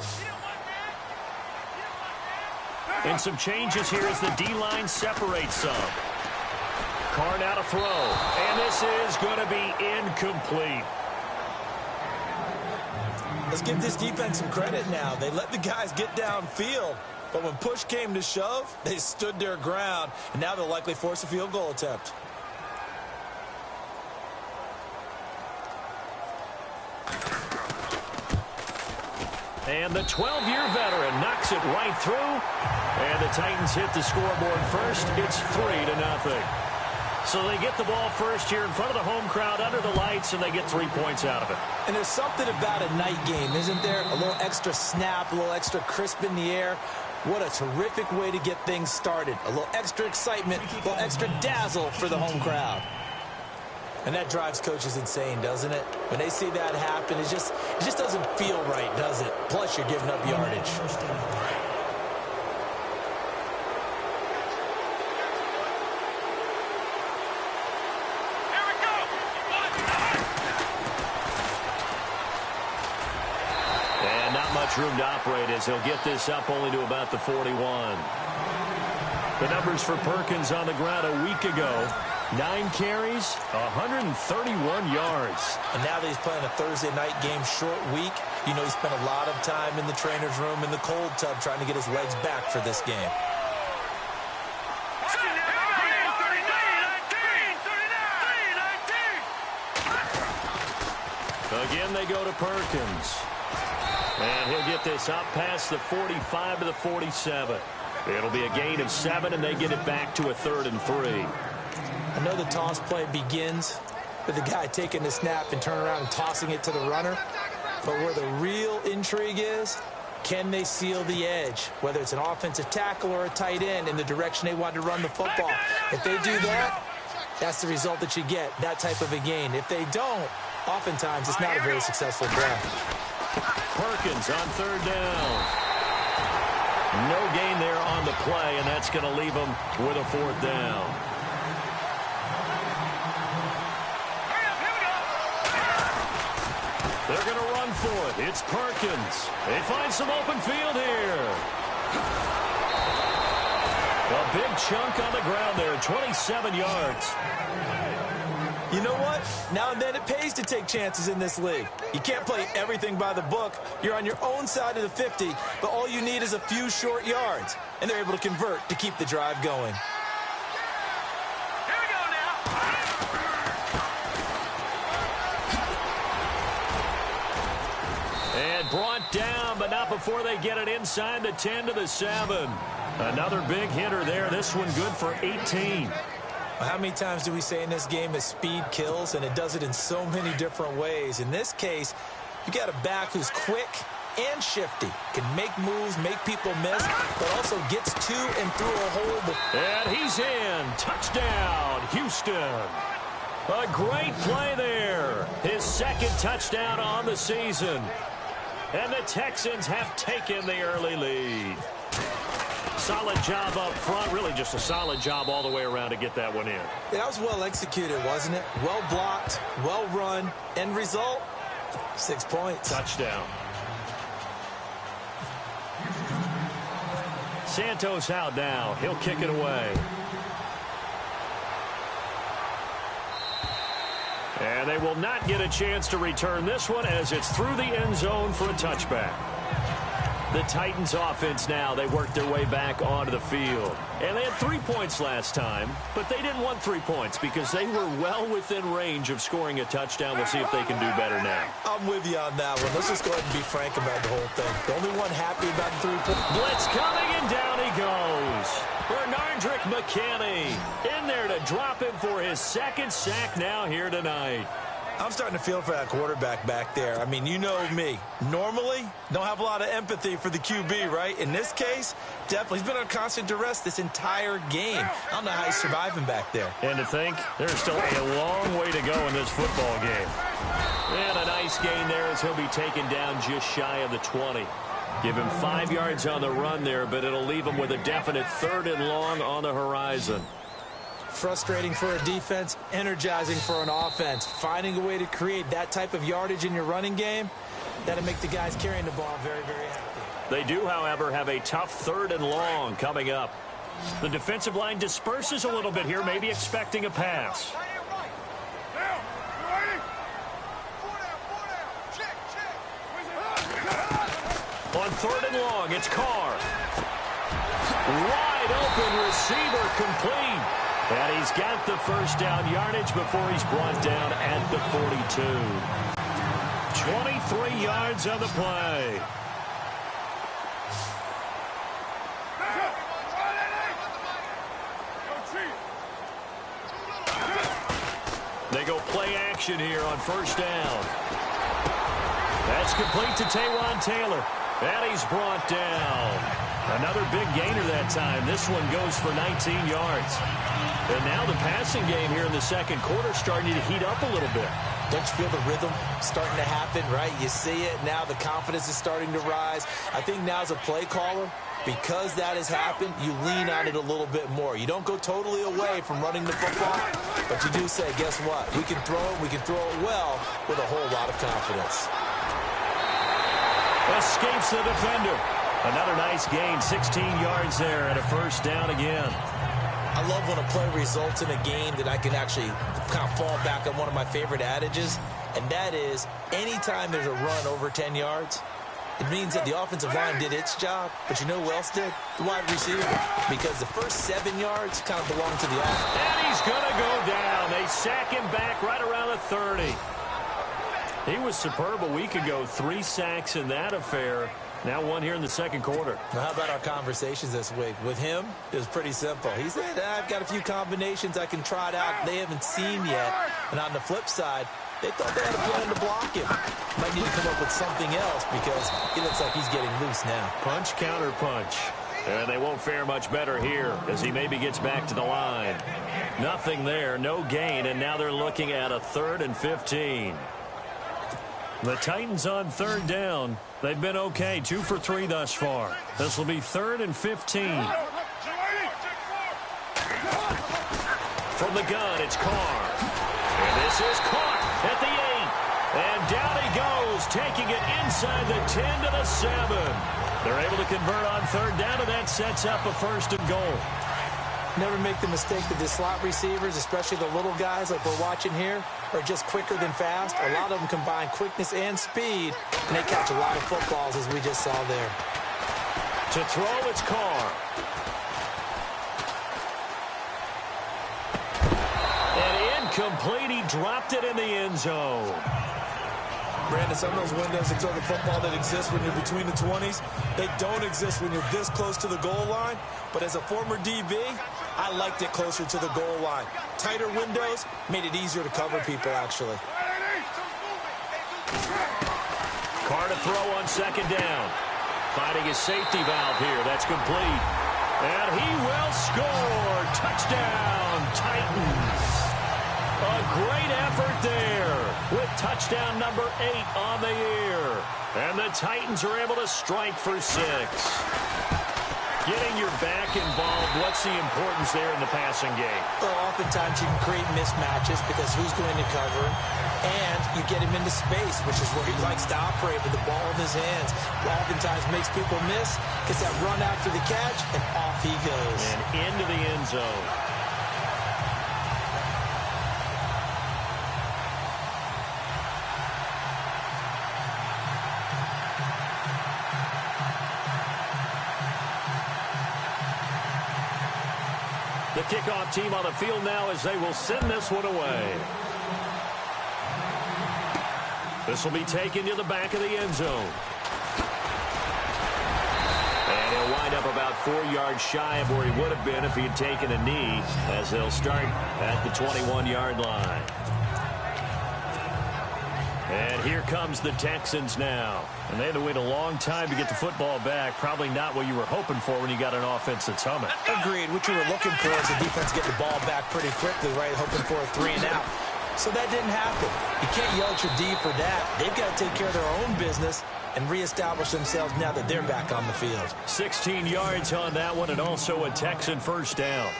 [SPEAKER 5] And some changes here as the D-line separates some. Carr now to throw. And this is going to be incomplete.
[SPEAKER 3] Let's give this defense some credit now. They let the guys get downfield. But when push came to shove, they stood their ground. And now they'll likely force a field goal attempt.
[SPEAKER 5] And the 12-year veteran knocks it right through. And the Titans hit the scoreboard first. It's 3-0. So they get the ball first here in front of the home crowd under the lights, and they get 3 points out of it.
[SPEAKER 3] And there's something about a night game, isn't there? A little extra snap, a little extra crisp in the air. What a terrific way to get things started. A little extra excitement, a little extra dazzle for the home crowd. And that drives coaches insane, doesn't it? When they see that happen, it just doesn't feel right, does it? Plus, you're giving up yardage.
[SPEAKER 5] And not much room to operate as he'll get this up only to about the 41. The numbers for Perkins on the ground a week ago. 9 carries, 131 yards.
[SPEAKER 3] And now that he's playing a Thursday night game, short week, you know he spent a lot of time in the trainer's room in the cold tub trying to get his legs back for this game.
[SPEAKER 5] Again, they go to Perkins. And he'll get this up past the 45 to the 47. It'll be a gain of 7, and they get it back to a 3rd and 3.
[SPEAKER 3] I know the toss play begins with the guy taking the snap and turning around and tossing it to the runner. But where the real intrigue is, can they seal the edge? Whether it's an offensive tackle or a tight end in the direction they want to run the football. If they do that, that's the result that you get, that type of a gain. If they don't, oftentimes it's not a very successful play.
[SPEAKER 5] Perkins on 3rd down. No gain there on the play, and that's going to leave them with a 4th down. They're going to run for it. It's Perkins. They find some open field here. A big chunk on the ground there, 27 yards.
[SPEAKER 3] You know what? Now and then it pays to take chances in this league. You can't play everything by the book. You're on your own side of the 50, but all you need is a few short yards. And they're able to convert to keep the drive going.
[SPEAKER 4] Here we go now.
[SPEAKER 5] And brought down, but not before they get it inside the 10 to the 7. Another big hitter there. This one good for 18.
[SPEAKER 3] How many times do we say in this game that speed kills, and it does it in so many different ways? In this case, you got a back who's quick and shifty, can make moves, make people miss, but also gets to and through a hole.
[SPEAKER 5] And he's in. Touchdown, Houston. A great play there. His 2nd touchdown on the season. And the Texans have taken the early lead. Solid job up front. Really just a solid job all the way around to get that one in.
[SPEAKER 3] Yeah, that was well executed, wasn't it? Well blocked, well run. End result, 6 points.
[SPEAKER 5] Touchdown. Santos out now. He'll kick it away. And they will not get a chance to return this one as it's through the end zone for a touchback. The Titans offense now, they worked their way back onto the field. And they had 3 points last time, but they didn't want 3 points because they were well within range of scoring a touchdown. We'll see if they can do better now.
[SPEAKER 3] I'm with you on that one. Let's just go ahead and be frank about the whole thing. The only one happy about the 3 points.
[SPEAKER 5] Blitz coming, and down he goes. Bernardrick McKinney in there to drop him for his 2nd sack now here tonight.
[SPEAKER 3] I'm starting to feel for that quarterback back there. I mean, you know me. Normally, don't have a lot of empathy for the QB, right? In this case, definitely. He's been on constant duress this entire game. I don't know how he's surviving back there.
[SPEAKER 5] And to think, there's still a long way to go in this football game. And a nice gain there as he'll be taken down just shy of the 20. Give him 5 yards on the run there, but it'll leave him with a definite 3rd and long on the horizon.
[SPEAKER 3] Frustrating for a defense, energizing for an offense. Finding a way to create that type of yardage in your running game, that'll make the guys carrying the ball very, very happy.
[SPEAKER 5] They do, however, have a tough 3rd and long coming up. The defensive line disperses a little bit here, maybe expecting a pass. On 3rd and long, it's Carr. Wide open receiver, complete. And he's got the 1st down yardage before he's brought down at the 42. 23 yards on the play. They go play action here on 1st down. That's complete to Taywan Taylor. And he's brought down. Another big gainer that time. This one goes for 19 yards. And now the passing game here in the 2nd quarter starting to heat up a little bit.
[SPEAKER 3] Don't you feel the rhythm starting to happen, right? You see it now. The confidence is starting to rise. I think now as a play caller, because that has happened, you lean on it a little bit more. You don't go totally away from running the football, but you do say, guess what? We can throw it. We can throw it well with a whole lot of confidence.
[SPEAKER 5] Escapes the defender. Another nice gain, 16 yards there, and a 1st down again.
[SPEAKER 3] I love when a play results in a game that I can actually kind of fall back on one of my favorite adages, and that is anytime there's a run over 10 yards, it means that the offensive line did its job, but you know who else did? The wide receiver. Because the first 7 yards kind of belong to the offense.
[SPEAKER 2] And he's going to go down. They sack him back right around the 30. He was superb a week ago. 3 sacks in that affair. Now 1 here in the second quarter.
[SPEAKER 3] Now, how about our conversations this week? With him, it was pretty simple. He said, I've got a few combinations I can try it out they haven't seen yet. And on the flip side, they thought they had a plan to block him. Might need to come up with something else because he looks like he's getting loose now.
[SPEAKER 2] Punch, counter punch. And they won't fare much better here as he maybe gets back to the line. Nothing there, no gain, and now they're looking at a 3rd and 15. The Titans on 3rd down. They've been okay, 2 for 3 thus far. This will be 3rd and 15. From the gun, it's Carr. And this is Carr at the 8. And down he goes, taking it inside the 10 to the 7. They're able to convert on 3rd down, and that sets up a 1st and goal.
[SPEAKER 3] Never make the mistake that the slot receivers, especially the little guys like we're watching here, are just quicker than fast. A lot of them combine quickness and speed, and they catch a lot of footballs, as we just saw there.
[SPEAKER 2] To throw, it's Carr. And incomplete. He dropped it in the end zone.
[SPEAKER 3] Brandon, some of those windows to throw the football that exist when you're between the 20s, they don't exist when you're this close to the goal line. But as a former DB, I liked it closer to the goal line. Tighter windows made it easier to cover people, actually.
[SPEAKER 2] Carr to throw on 2nd down. Finding his safety valve here. That's complete. And he will score. Touchdown, Titans. A great effort there with touchdown number 8 on the year. And the Titans are able to strike for 6. Getting your back involved, what's the importance there in the passing game?
[SPEAKER 3] Well, oftentimes you can create mismatches because who's going to cover him? And you get him into space, which is where he likes to operate with the ball in his hands. Oftentimes makes people miss, gets that run after the catch, and off he goes.
[SPEAKER 2] And into the end zone. The kickoff team on the field now as they will send this one away. This will be taken to the back of the end zone. And he'll wind up about 4 yards shy of where he would have been if he had taken a knee, as they'll start at the 21-yard line. And here comes the Texans now. And they had to wait a long time to get the football back. Probably not what you were hoping for when you got an offense that's humming.
[SPEAKER 3] Agreed. What you were looking for is the defense get the ball back pretty quickly, right? Hoping for a 3 and out. So that didn't happen. You can't yell at your D for that. They've got to take care of their own business and reestablish themselves now that they're back on the field.
[SPEAKER 2] 16 yards on that one, and also a Texan 1st down.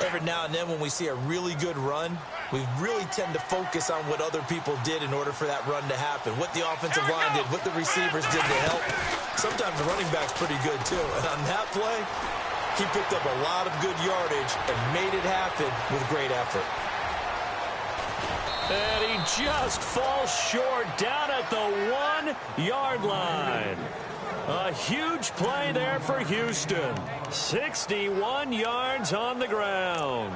[SPEAKER 3] Every now and then when we see a really good run, we really tend to focus on what other people did in order for that run to happen. What the offensive line did, what the receivers did to help. Sometimes the running back's pretty good too. And on that play, he picked up a lot of good yardage and made it happen with great effort.
[SPEAKER 2] And he just falls short down at the 1-yard line. A huge play there for Houston. 61 yards on the ground.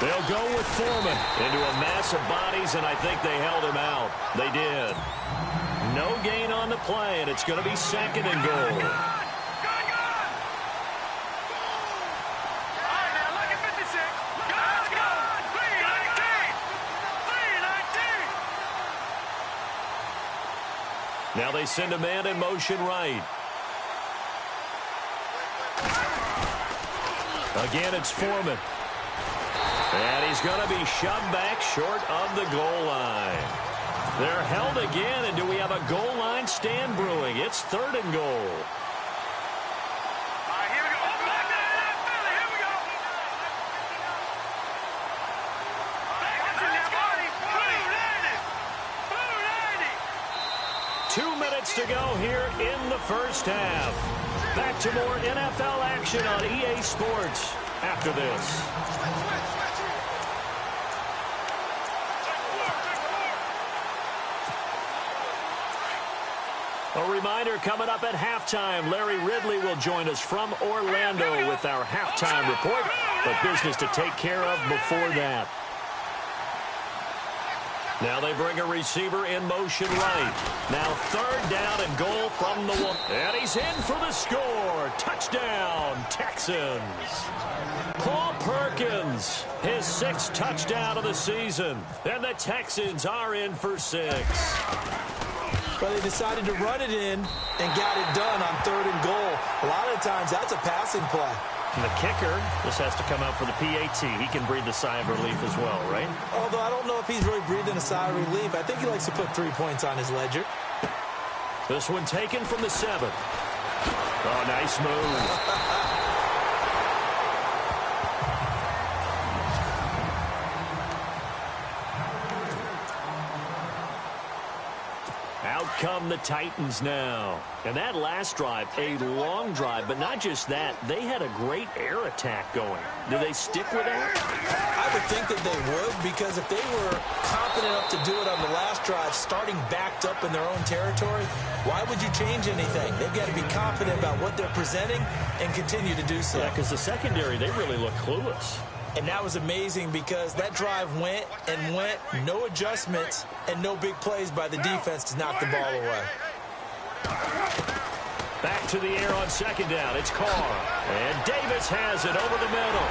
[SPEAKER 2] They'll go with Foreman into a mass of bodies, and I think they held him out. They did. No gain on the play, and it's going to be 2nd and goal. Now they send a man in motion right. Again, it's Foreman. And he's going to be shoved back short of the goal line. They're held again, and do we have a goal line stand brewing? It's 3rd and goal.
[SPEAKER 4] Here we go. Here we go.
[SPEAKER 2] minutes to go here in the first half. Back to more NFL action on EA Sports after this. A reminder, coming up at halftime, Larry Ridley will join us from Orlando with our halftime report, but business to take care of before that. Now they bring a receiver in motion right. Now third down and goal from the one. And he's in for the score. Touchdown, Texans. Paul Perkins, his 6th touchdown of the season. And the Texans are in for 6.
[SPEAKER 3] Well, they decided to run it in and got it done on 3rd and goal. A lot of times that's a passing play.
[SPEAKER 2] And the kicker, this has to come out for the PAT. He can breathe a sigh of relief as well, right?
[SPEAKER 3] Although I don't know if he's really breathing a sigh of relief. I think he likes to put 3 points on his ledger.
[SPEAKER 2] This one taken from the 7. Oh, nice move. Out come the Titans now. And that last drive, a long drive, but not just that. They had a great air attack going. Do they stick with that?
[SPEAKER 3] I would think that they would, because if they were confident enough to do it on the last drive, starting backed up in their own territory, why would you change anything? They've got to be confident about what they're presenting and continue to do so.
[SPEAKER 2] Yeah, because the secondary, they really look clueless.
[SPEAKER 3] And that was amazing because that drive went and went, no adjustments, and no big plays by the defense to knock the ball away.
[SPEAKER 2] Back to the air on second down. It's Carr. And Davis has it over the middle.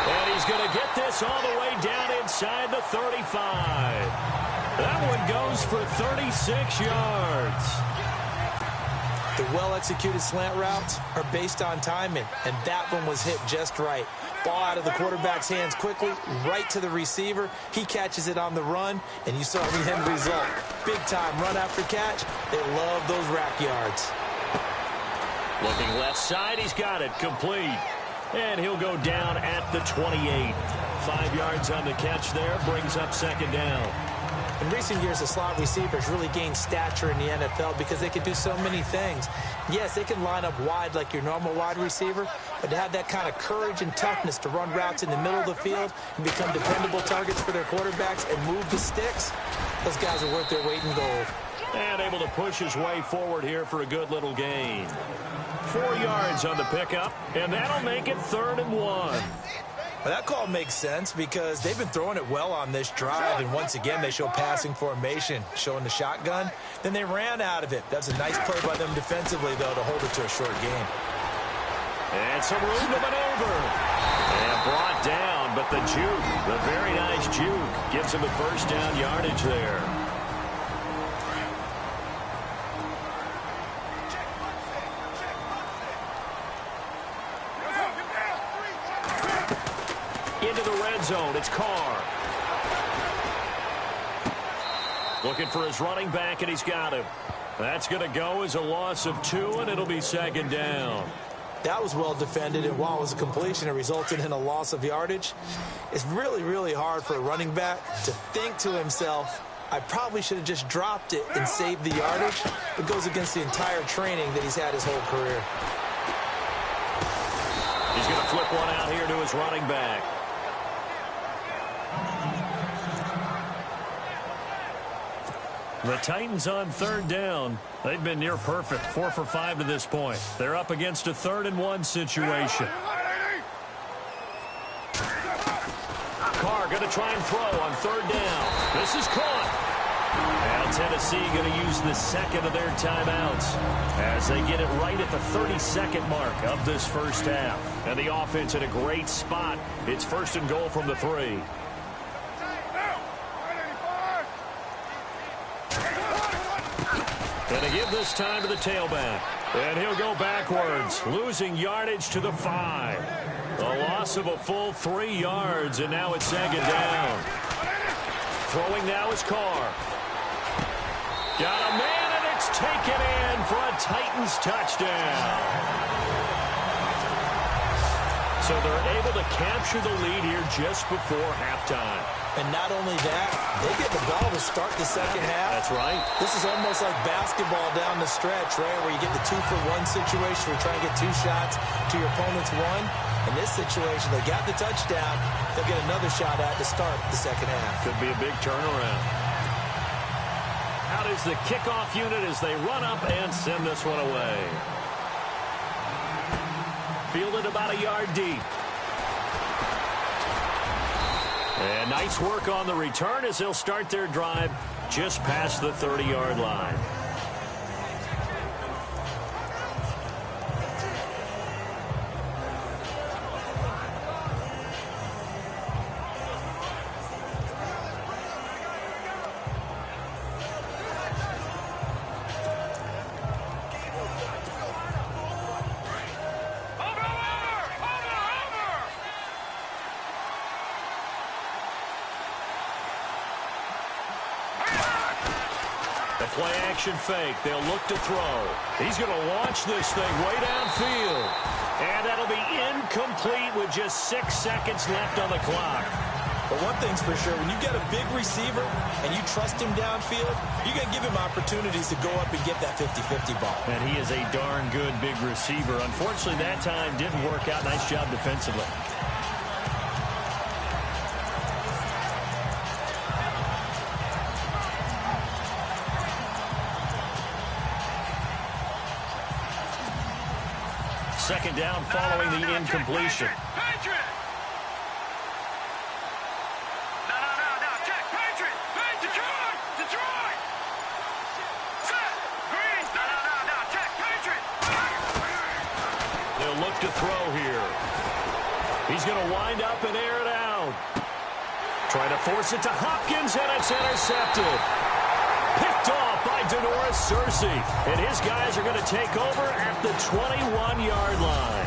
[SPEAKER 2] And he's going to get this all the way down inside the 35. That one goes for 36 yards.
[SPEAKER 3] The well-executed slant routes are based on timing, and that one was hit just right. Ball out of the quarterback's hands quickly, right to the receiver. He catches it on the run, and you saw the end result. Big-time run after catch. They love those rack yards.
[SPEAKER 2] Looking left side, he's got it complete. And he'll go down at the 28. 5 yards on the catch there, brings up second down.
[SPEAKER 3] In recent years, the slot receivers really gained stature in the NFL because they can do so many things. Yes, they can line up wide like your normal wide receiver, but to have that kind of courage and toughness to run routes in the middle of the field and become dependable targets for their quarterbacks and move the sticks, those guys are worth their weight in gold.
[SPEAKER 2] And able to push his way forward here for a good little gain. 4 yards on the pickup, and that'll make it 3rd and 1.
[SPEAKER 3] Well, that call makes sense because they've been throwing it well on this drive, and once again they show passing formation, showing the shotgun. Then they ran out of it. That's a nice play by them defensively, though, to hold it to a short game.
[SPEAKER 2] And some room to maneuver. And brought down, but the juke, the very nice juke, gives him a first down yardage there. Into the red zone, it's Carr. Looking for his running back, and he's got him. That's going to go as a loss of 2, and it'll be second down.
[SPEAKER 3] That was well defended, and while it was a completion, it resulted in a loss of yardage. It's really, really hard for a running back to think to himself, I probably should have just dropped it and saved the yardage. It goes against the entire training that he's had his whole career.
[SPEAKER 2] He's going to flip one out here to his running back. The Titans on 3rd down. They've been near perfect, 4 for 5 to this point. They're up against a 3rd and 1 situation. Carr going to try and throw on 3rd down. This is caught. Now Tennessee going to use the second of their timeouts as they get it right at the 32nd mark of this first half. And the offense in a great spot. It's 1st and goal from the 3. And they give this time to the tailback. And he'll go backwards, losing yardage to the 5. A loss of a full 3 yards, and now it's 2nd down. Throwing now is Carr. Got a man, and it's taken in for a Titans touchdown.
[SPEAKER 5] So they're able to capture the lead here just before halftime.
[SPEAKER 3] And not only that, they get the ball to start the second half.
[SPEAKER 5] That's right.
[SPEAKER 3] This is almost like basketball down the stretch, right, where you get the 2-for-1 situation where you're trying to get 2 shots to your opponent's 1. In this situation, they got the touchdown. They'll get another shot at to start the second half.
[SPEAKER 5] Could be a big turnaround. Out is the kickoff unit as they run up and send this one away. Fielded about a yard deep. And nice work on the return as they'll start their drive just past the 30-yard line. Play-action fake. They'll look to throw. He's going to launch this thing way downfield. And that'll be incomplete with just 6 seconds left on the clock.
[SPEAKER 3] But one thing's for sure, when you get a big receiver and you trust him downfield, you're going to give him opportunities to go up and get that 50-50 ball.
[SPEAKER 5] And he is a darn good big receiver. Unfortunately, that time didn't work out. Nice job defensively. Second down following the incompletion.
[SPEAKER 4] Patriot! No. Check. Patriot! Detroit! Set! Green! No. Check. Patriot!
[SPEAKER 5] They'll look to throw here. He's going to wind up and air it out. Trying to force it to Hopkins, and it's intercepted. Picked off by Denoris Cersei. And his guys are going to take over at the 21-yard line.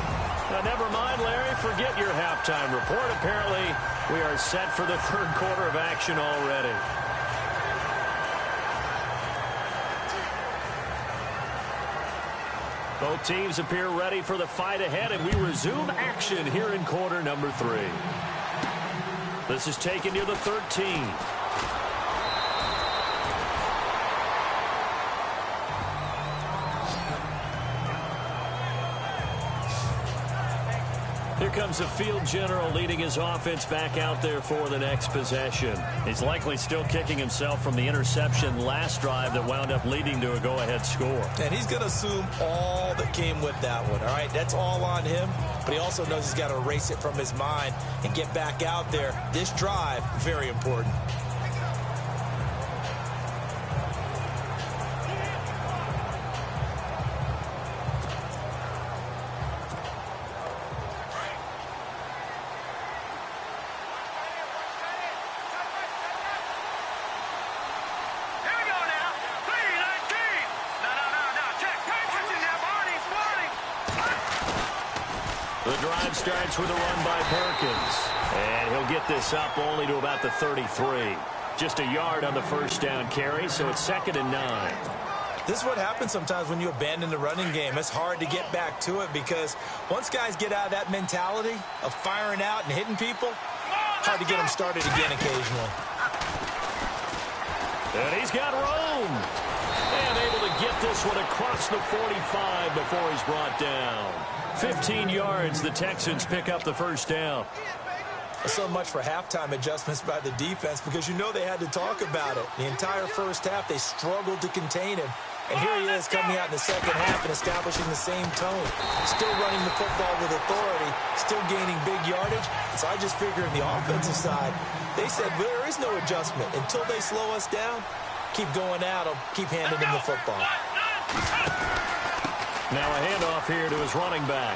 [SPEAKER 5] Now, never mind, Larry. Forget your halftime report. Apparently, we are set for the third quarter of action already. Both teams appear ready for the fight ahead, and we resume action here in quarter number 3. This is taken near the 13. Here comes the field general leading his offense back out there for the next possession. He's likely still kicking himself from the interception last drive that wound up leading to a go-ahead score.
[SPEAKER 3] And he's going to assume all that came with that one, all right? That's all on him, but he also knows he's got to erase it from his mind and get back out there. This drive, very important.
[SPEAKER 5] Starts with a run by Perkins. And he'll get this up only to about the 33. Just a yard on the first down carry, so it's 2nd and 9.
[SPEAKER 3] This is what happens sometimes when you abandon the running game. It's hard to get back to it because once guys get out of that mentality of firing out and hitting people, hard to get them started again occasionally.
[SPEAKER 5] And he's got room. And able to get this one across the 45 before he's brought down. 15 yards, the Texans pick up the first down.
[SPEAKER 3] So much for halftime adjustments by the defense because you know they had to talk about it. The entire first half, they struggled to contain him. And here he is coming out in the second half and establishing the same tone. Still running the football with authority, still gaining big yardage. So I just figure on the offensive side, they said there is no adjustment. Until they slow us down, keep going at them, keep handing them the football.
[SPEAKER 5] Now a handoff here to his running back.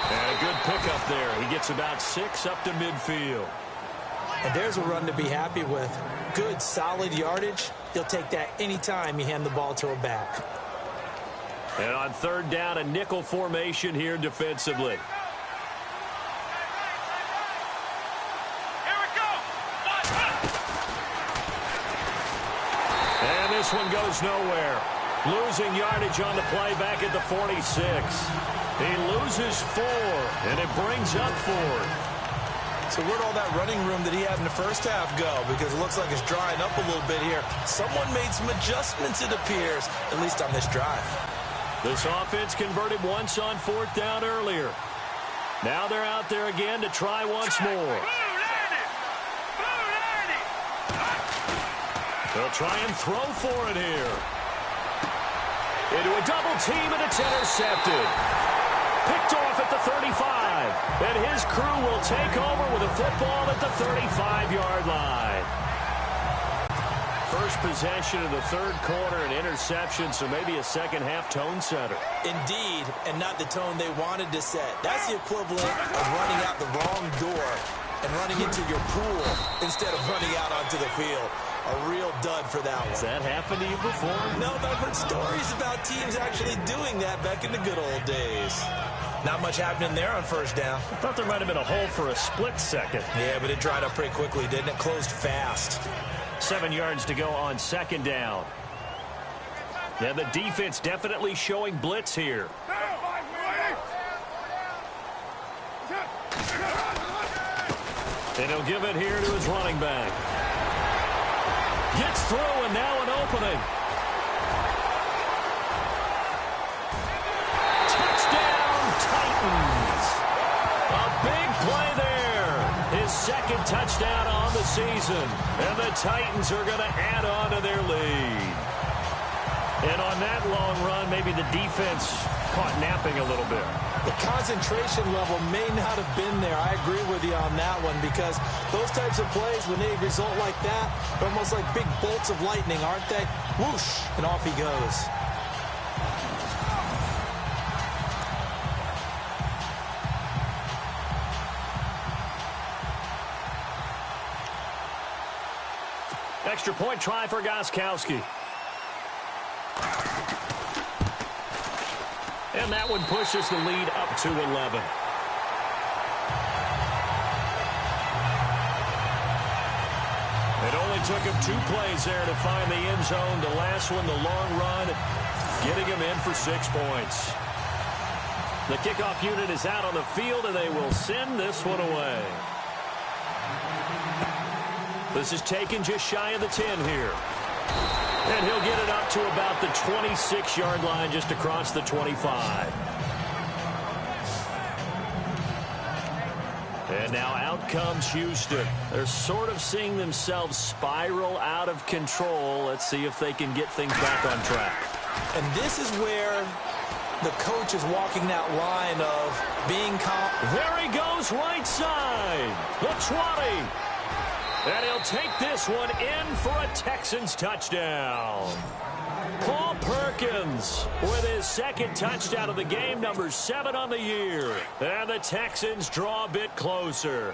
[SPEAKER 5] And a good pickup there. He gets about 6 up to midfield.
[SPEAKER 3] And there's a run to be happy with. Good, solid yardage. He'll take that anytime you hand the ball to a back.
[SPEAKER 5] And on third down, a nickel formation here defensively.
[SPEAKER 4] Here we go.
[SPEAKER 5] And this one goes nowhere.
[SPEAKER 2] Losing yardage on the play back at the 46. He loses 4, and it brings up 4th.
[SPEAKER 3] So where'd all that running room that he had in the first half go? Because it looks like it's drying up a little bit here. Someone made some adjustments, it appears, at least on this drive.
[SPEAKER 2] This offense converted once on 4th down earlier. Now they're out there again to try once more. They'll try and throw for it here. Into a double team, and it's intercepted. Picked off at the 35. And his crew will take over with a football at the 35-yard line. First possession of the 3rd quarter, an interception, so maybe a second-half tone setter.
[SPEAKER 3] Indeed, and not the tone they wanted to set. That's the equivalent of running out the wrong door and running into your pool instead of running out onto the field. A real dud for that one.
[SPEAKER 2] Has that happened to you before?
[SPEAKER 3] No, but I've heard stories about teams actually doing that back in the good old days. Not much happening there on 1st down.
[SPEAKER 2] I thought there might have been a hole for a split second.
[SPEAKER 3] Yeah, but it dried up pretty quickly, didn't it? Closed fast.
[SPEAKER 2] 7 yards to go on 2nd down. Yeah, the defense definitely showing blitz here. And he'll give it here to his running back. Gets through, and now an opening. Touchdown, Titans. A big play there. His 2nd touchdown on the season. And the Titans are going to add on to their lead. And on that long run, maybe the defense caught napping a little bit.
[SPEAKER 3] The concentration level may not have been there. I agree with you on that one, because those types of plays, when they result like that, they're almost like big bolts of lightning, aren't they? Whoosh, and off he goes.
[SPEAKER 2] Extra point try for Gostkowski. And that one pushes the lead up to 11. It only took him 2 plays there to find the end zone. The last one, the long run, getting him in for 6 points. The kickoff unit is out on the field, and they will send this one away. This is taken just shy of the 10 here. And he'll get it up to about the 26-yard line, just across the 25. And now out comes Houston. They're sort of seeing themselves spiral out of control. Let's see if they can get things back on track.
[SPEAKER 3] And this is where the coach is walking that line of being calm.
[SPEAKER 2] There he goes, right side. The 20. And he'll take this one in for a Texans touchdown. Paul Perkins with his 2nd touchdown of the game, number 7 on the year. And the Texans draw a bit closer.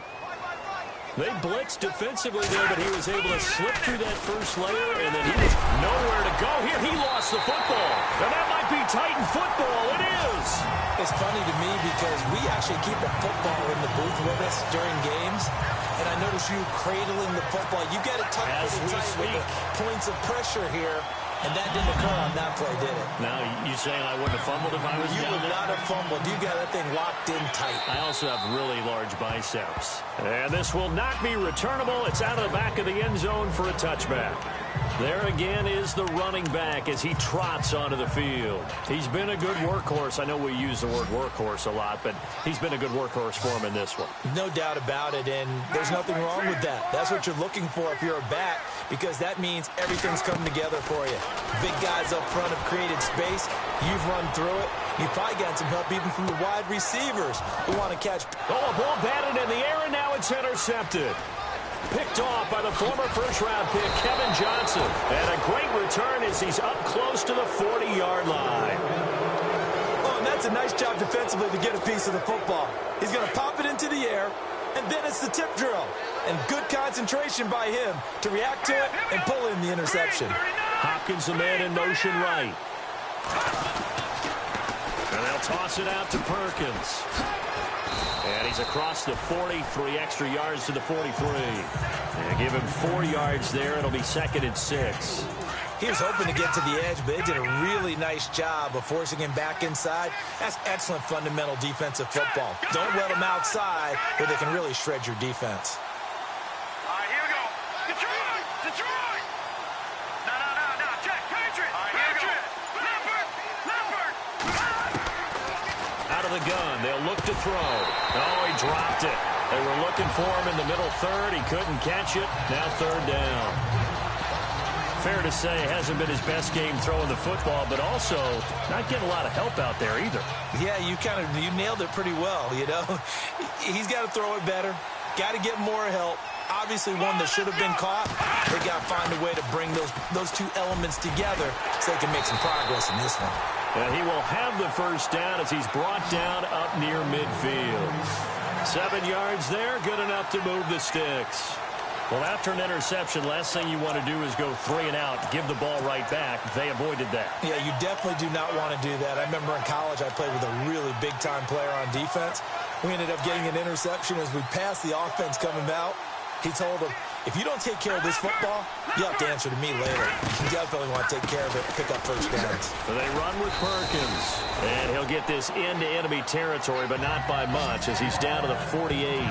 [SPEAKER 2] They blitzed defensively there, but he was able to slip through that first layer, and then he was nowhere to go. Here, he lost the football. And that might be Titan football. It is.
[SPEAKER 3] It's funny to me because we actually keep a football in the booth with us during games. And I notice you cradling the football. You get it tucked pretty tight with the points of pressure here. And that didn't occur on that play, did it?
[SPEAKER 2] Now, you saying I wouldn't have fumbled if I was
[SPEAKER 3] You
[SPEAKER 2] down
[SPEAKER 3] would
[SPEAKER 2] there?
[SPEAKER 3] not have fumbled. You got that thing locked in tight.
[SPEAKER 2] I also have really large biceps. And this will not be returnable. It's out of the back of the end zone for a touchback. There again is the running back as he trots onto the field. He's been a good workhorse. I know we use the word workhorse a lot, but he's been a good workhorse for him in this one.
[SPEAKER 3] No doubt about it, and there's nothing wrong with that. That's what you're looking for if you're a back, because that means everything's coming together for you. Big guys up front have created space. You've run through it. You've probably gotten some help even from the wide receivers who want to catch.
[SPEAKER 2] Oh, a ball batted in the air, and now it's intercepted. Picked off by the former first-round pick, Kevin Johnson. And a great return as he's up close to the 40-yard line.
[SPEAKER 3] Oh, and that's a nice job defensively to get a piece of the football. He's going to pop it into the air, and then it's the tip drill. And good concentration by him to react to it and pull in the interception.
[SPEAKER 2] Hopkins, the man in motion right. And they'll toss it out to Perkins. And he's across the 40, 3 extra yards to the 43. And give him 4 yards there. It'll be 2nd and 6.
[SPEAKER 3] He was hoping to get to the edge, but they did a really nice job of forcing him back inside. That's excellent fundamental defensive football. Don't let them outside where they can really shred your defense.
[SPEAKER 4] All right, here we go. Detroit! Detroit! No. Check. Patriot! All right, Patriot! Leopard!
[SPEAKER 2] Out of the gun, they'll look to throw. Oh, he dropped it. They were looking for him in the middle third. He couldn't catch it. Now third down. Fair to say, hasn't been his best game throwing the football, but also not getting a lot of help out there either.
[SPEAKER 3] Yeah, you nailed it pretty well, you know. He's got to throw it better. Got to get more help. Obviously one that should have been caught. They got to find a way to bring those two elements together so they can make some progress in this one.
[SPEAKER 2] And he will have the first down as he's brought down up near midfield. 7 yards there, good enough to move the sticks. Well, after an interception, last thing you want to do is go 3 and out, give the ball right back. They avoided that.
[SPEAKER 3] Yeah, you definitely do not want to do that. I remember in college I played with a really big-time player on defense. We ended up getting an interception as we passed the offense coming out. He told him, if you don't take care of this football, you have to answer to me later. You definitely want to take care of it, pick up first downs.
[SPEAKER 2] So they run with Perkins. And he'll get this into enemy territory, but not by much as he's down to the 48.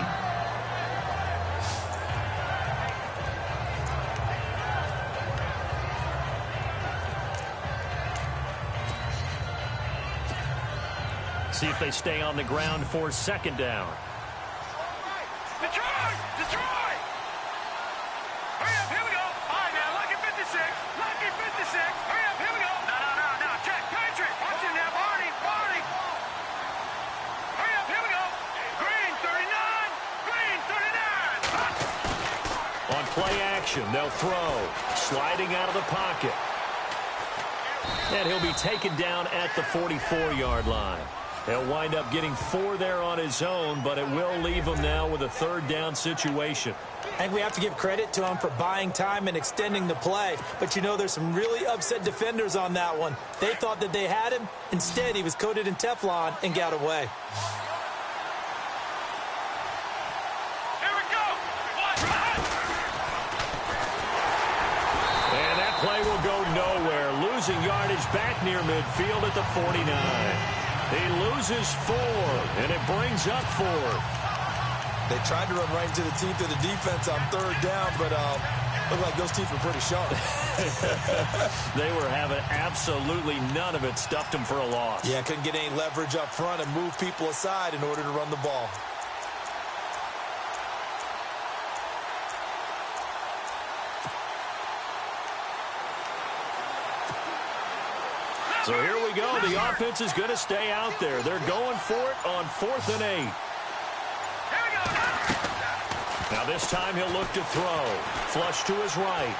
[SPEAKER 2] See if they stay on the ground for second down.
[SPEAKER 4] Detroit! Detroit! Hurry up, here we go. All right, now, lucky 56. Lucky 56. Hurry up, here we go. No. Check. Patriot. Watch him now, Barney. Hurry up, here we go. Green, 39. Green, 39.
[SPEAKER 2] On play action, they'll throw. Sliding out of the pocket. And he'll be taken down at the 44-yard line. He'll wind up getting 4 there on his own, but it will leave him now with a third down situation.
[SPEAKER 3] I think we have to give credit to him for buying time and extending the play. But, you know, there's some really upset defenders on that one. They thought that they had him. Instead, he was coated in Teflon and got away.
[SPEAKER 4] Here we go.
[SPEAKER 2] And that play will go nowhere. Losing yardage back near midfield at the 49. He loses 4, and it brings up 4.
[SPEAKER 3] They tried to run right into the teeth of the defense on third down, but looked like those teeth were pretty sharp.
[SPEAKER 2] They were having absolutely none of it. Stuffed him for a loss.
[SPEAKER 3] Yeah, couldn't get any leverage up front and move people aside in order to run the ball.
[SPEAKER 2] So here we go. The offense is going to stay out there. They're going for it on 4th and 8. Now this time he'll look to throw. Flush to his right.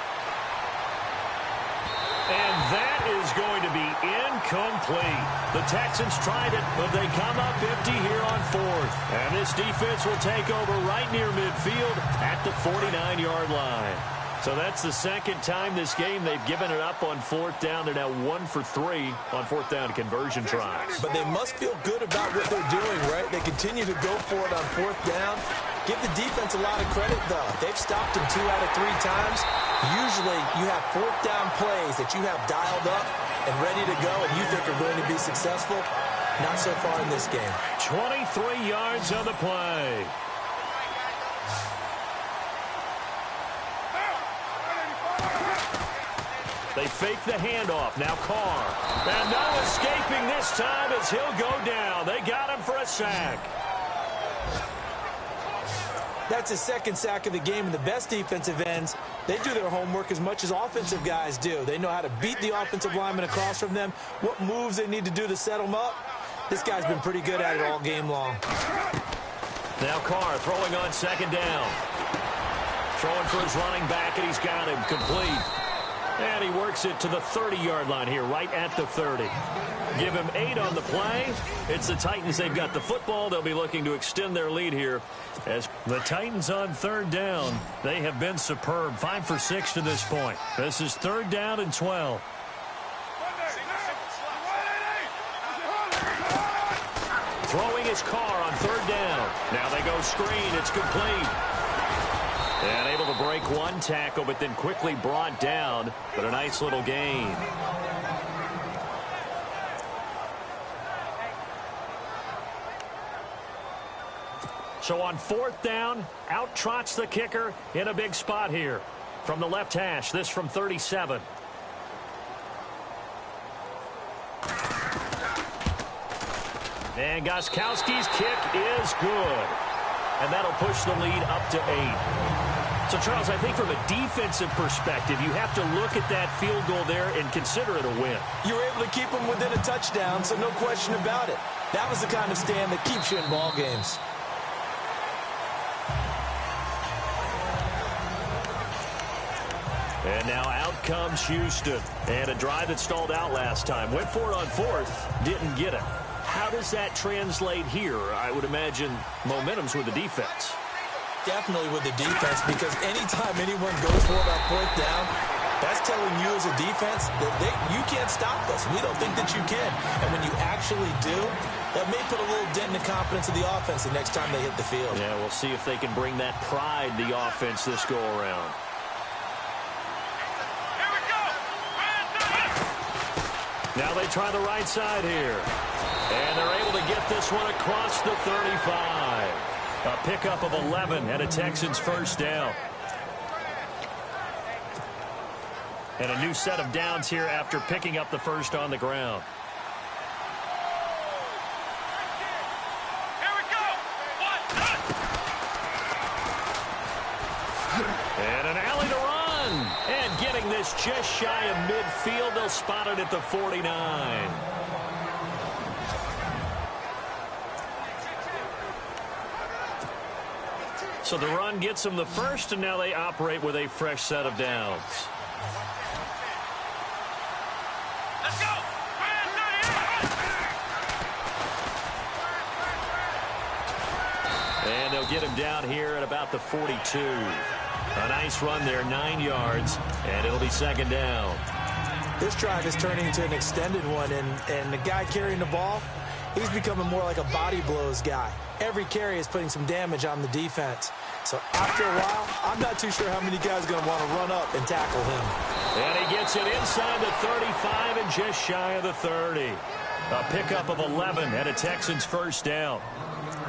[SPEAKER 2] And that is going to be incomplete. The Texans tried it, but they come up empty here on 4th. And this defense will take over right near midfield at the 49-yard line. So that's the second time this game they've given it up on 4th down. They're now 1 for 3 on 4th down conversion tries.
[SPEAKER 3] But they must feel good about what they're doing, right? They continue to go for it on 4th down. Give the defense a lot of credit, though. They've stopped him 2 out of 3 times. Usually you have 4th down plays that you have dialed up and ready to go and you think are going to be successful. Not so far in this game.
[SPEAKER 2] 23 yards on the play. They fake the handoff. Now Carr. And no escaping this time as he'll go down. They got him for a sack.
[SPEAKER 3] That's his second sack of the game, and the best defensive ends, they do their homework as much as offensive guys do. They know how to beat the offensive lineman across from them, what moves they need to do to set them up. This guy's been pretty good at it all game long.
[SPEAKER 2] Now Carr throwing on second down. Throwing for his running back, and he's got him complete. And he works it to the 30-yard line here, right at the 30. Give him 8 on the play. It's the Titans. They've got the football. They'll be looking to extend their lead here. As the Titans on 3rd down, they have been superb. 5 for 6 to this point. This is 3rd down and 12. Throwing his Carr on 3rd down. Now they go screen. It's complete. And able to break one tackle, but then quickly brought down. But a nice little gain. So on 4th down, out trots the kicker in a big spot here. From the left hash, this from 37. And Gostkowski's kick is good. And that'll push the lead up to 8. So, Charles, I think from a defensive perspective, you have to look at that field goal there and consider it a win.
[SPEAKER 3] You were able to keep them within a touchdown, so no question about it. That was the kind of stand that keeps you in ball games.
[SPEAKER 2] And now out comes Houston. And a drive that stalled out last time. Went for it on 4th, didn't get it. How does that translate here? I would imagine momentum's with the defense.
[SPEAKER 3] Definitely with the defense, because anytime anyone goes for it on 4th down, that's telling you as a defense that you can't stop us. We don't think that you can. And when you actually do, that may put a little dent in the confidence of the offense the next time they hit the field.
[SPEAKER 2] Yeah, we'll see if they can bring that pride, the offense, this go-around. Now they try the right side here. And they're able to get this one across the 35. A pickup of 11 and a Texans first down. And a new set of downs here after picking up the first on the ground.
[SPEAKER 4] Here we go.
[SPEAKER 2] And an alley to run. And getting this just shy of midfield. They'll spot it at the 49. So the run gets them the first, and now they operate with a fresh set of downs.
[SPEAKER 4] Let's go.
[SPEAKER 2] And they'll get him down here at about the 42. A nice run there, 9 yards, and it'll be second down.
[SPEAKER 3] This drive is turning into an extended one, and the guy carrying the ball, he's becoming more like a body blows guy. Every carry is putting some damage on the defense. So after a while, I'm not too sure how many guys are going to want to run up and tackle him.
[SPEAKER 2] And he gets it inside the 35 and just shy of the 30. A pickup of 11 and a Texans first down.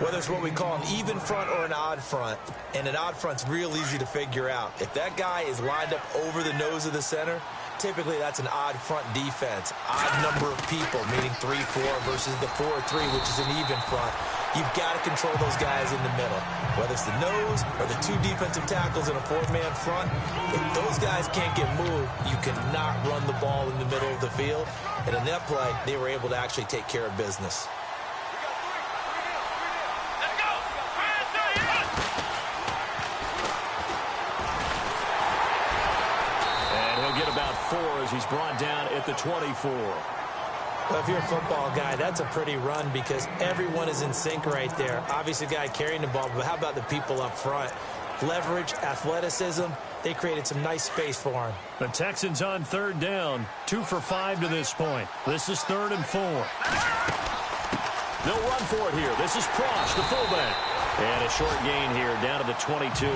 [SPEAKER 3] Whether it's what we call an even front or an odd front, and an odd front's real easy to figure out. If that guy is lined up over the nose of the center, typically that's an odd front defense. Odd number of people, meaning 3-4 versus the 4-3, which is an even front. You've got to control those guys in the middle. Whether it's the nose or the 2 defensive tackles in a 4-man front, if those guys can't get moved, you cannot run the ball in the middle of the field. And in that play, they were able to actually take care of business.
[SPEAKER 2] Get about 4 as he's brought down at the 24.
[SPEAKER 3] Well, if you're a football guy, that's a pretty run because everyone is in sync right there. Obviously, the guy carrying the ball, but how about the people up front? Leverage, athleticism, they created some nice space for him.
[SPEAKER 2] The Texans on 3rd down, 2 for 5 to this point. This is 3rd and 4. They'll run for it here. This is Prosch, the fullback. And a short gain here down to the 22.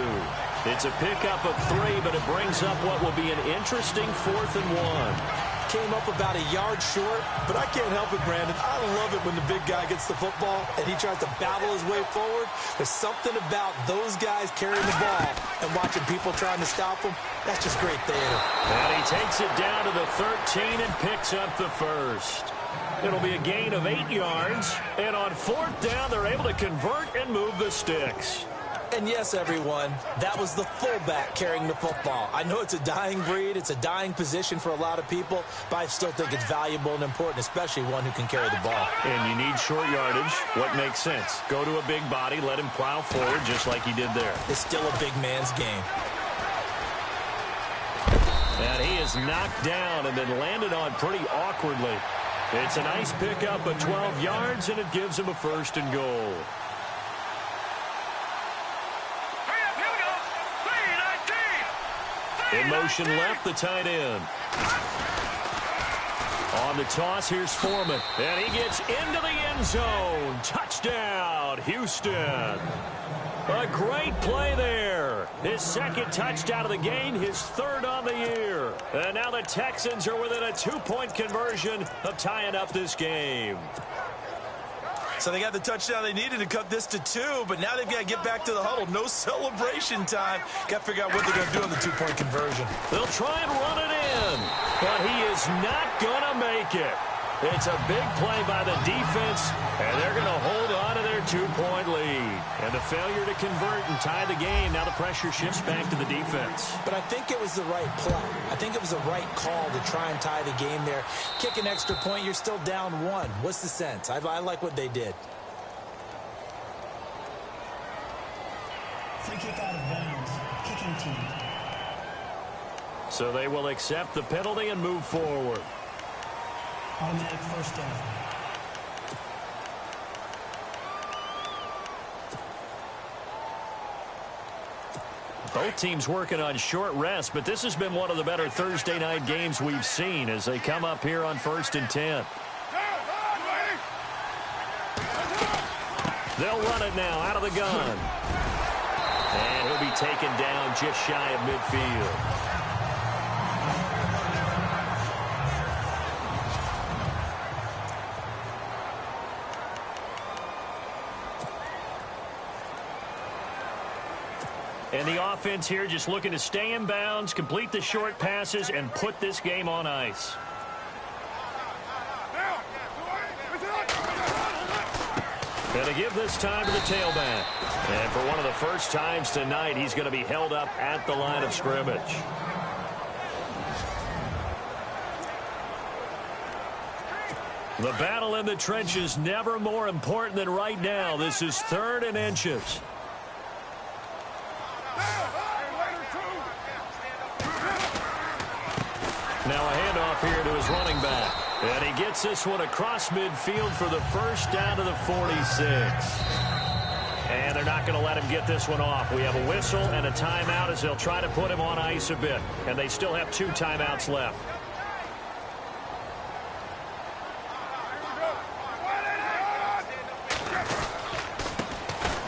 [SPEAKER 2] It's a pickup of 3, but it brings up what will be an interesting 4th and 1.
[SPEAKER 3] Came up about a yard short, but I can't help it, Brandon. I love it when the big guy gets the football and he tries to battle his way forward. There's something about those guys carrying the ball and watching people trying to stop them. That's just great theater.
[SPEAKER 2] And he takes it down to the 13 and picks up the first. It'll be a gain of 8 yards, and on 4th down, they're able to convert and move the sticks.
[SPEAKER 3] And yes, everyone, that was the fullback carrying the football. I know it's a dying breed, it's a dying position for a lot of people, but I still think it's valuable and important, especially one who can carry the ball.
[SPEAKER 2] And you need short yardage. What makes sense? Go to a big body, let him plow forward just like he did there.
[SPEAKER 3] It's still a big man's game.
[SPEAKER 2] And he is knocked down and then landed on pretty awkwardly. It's a nice pickup of 12 yards, and it gives him a 1st and goal. In motion left, the tight end. On the toss, here's Foreman. And he gets into the end zone. Touchdown, Houston. A great play there. His second touchdown of the game, his third on the year. And now the Texans are within a 2-point conversion of tying up this game.
[SPEAKER 3] So they got the touchdown they needed to cut this to 2, but now they've got to get back to the huddle. No celebration time. Got to figure out what they're going to do on the 2-point conversion.
[SPEAKER 2] They'll try and run it in, but he is not going to make it. It's a big play by the defense, and they're going to hold on to their 2-point lead. And the failure to convert and tie the game, now the pressure shifts back to the defense.
[SPEAKER 3] But I think it was the right play. I think it was the right call to try and tie the game there. Kick an extra point, you're still down 1. What's the sense? I like what they did.
[SPEAKER 6] Free kick out of bounds. Kicking team.
[SPEAKER 2] So they will accept the penalty and move forward.
[SPEAKER 6] Automatic first down.
[SPEAKER 2] Both teams working on short rest, but this has been one of the better Thursday night games we've seen as they come up here on 1st and 10. They'll run it now out of the gun. And he'll be taken down just shy of midfield. And the offense here just looking to stay in bounds, complete the short passes, and put this game on ice. And to give this time to the tailback. And for one of the first times tonight, he's going to be held up at the line of scrimmage. The battle in the trenches never more important than right now. This is 3rd and inches. Now a handoff here to his running back. And he gets this one across midfield for the first down to the 46. And they're not going to let him get this one off. We have a whistle and a timeout as they'll try to put him on ice a bit. And they still have 2 timeouts left.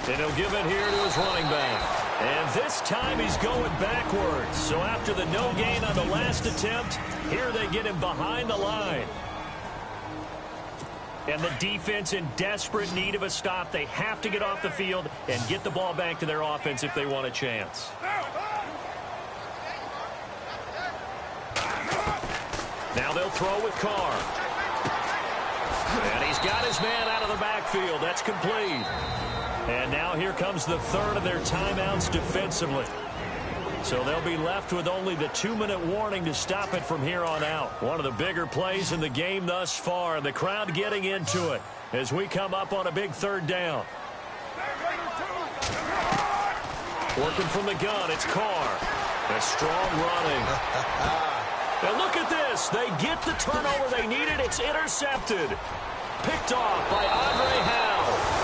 [SPEAKER 2] And he'll give it here to his running back. And this time he's going backwards. So after the no gain on the last attempt, here they get him behind the line. And the defense in desperate need of a stop. They have to get off the field and get the ball back to their offense if they want a chance. Now they'll throw with Carr. And he's got his man out of the backfield. That's complete. And now here comes the 3rd of their timeouts defensively. So they'll be left with only the 2-minute warning to stop it from here on out. One of the bigger plays in the game thus far. The crowd getting into it as we come up on a big 3rd down. Working from the gun, it's Carr. A strong running. And look at this. They get the turnover they needed. It's intercepted. Picked off by Andre Howe.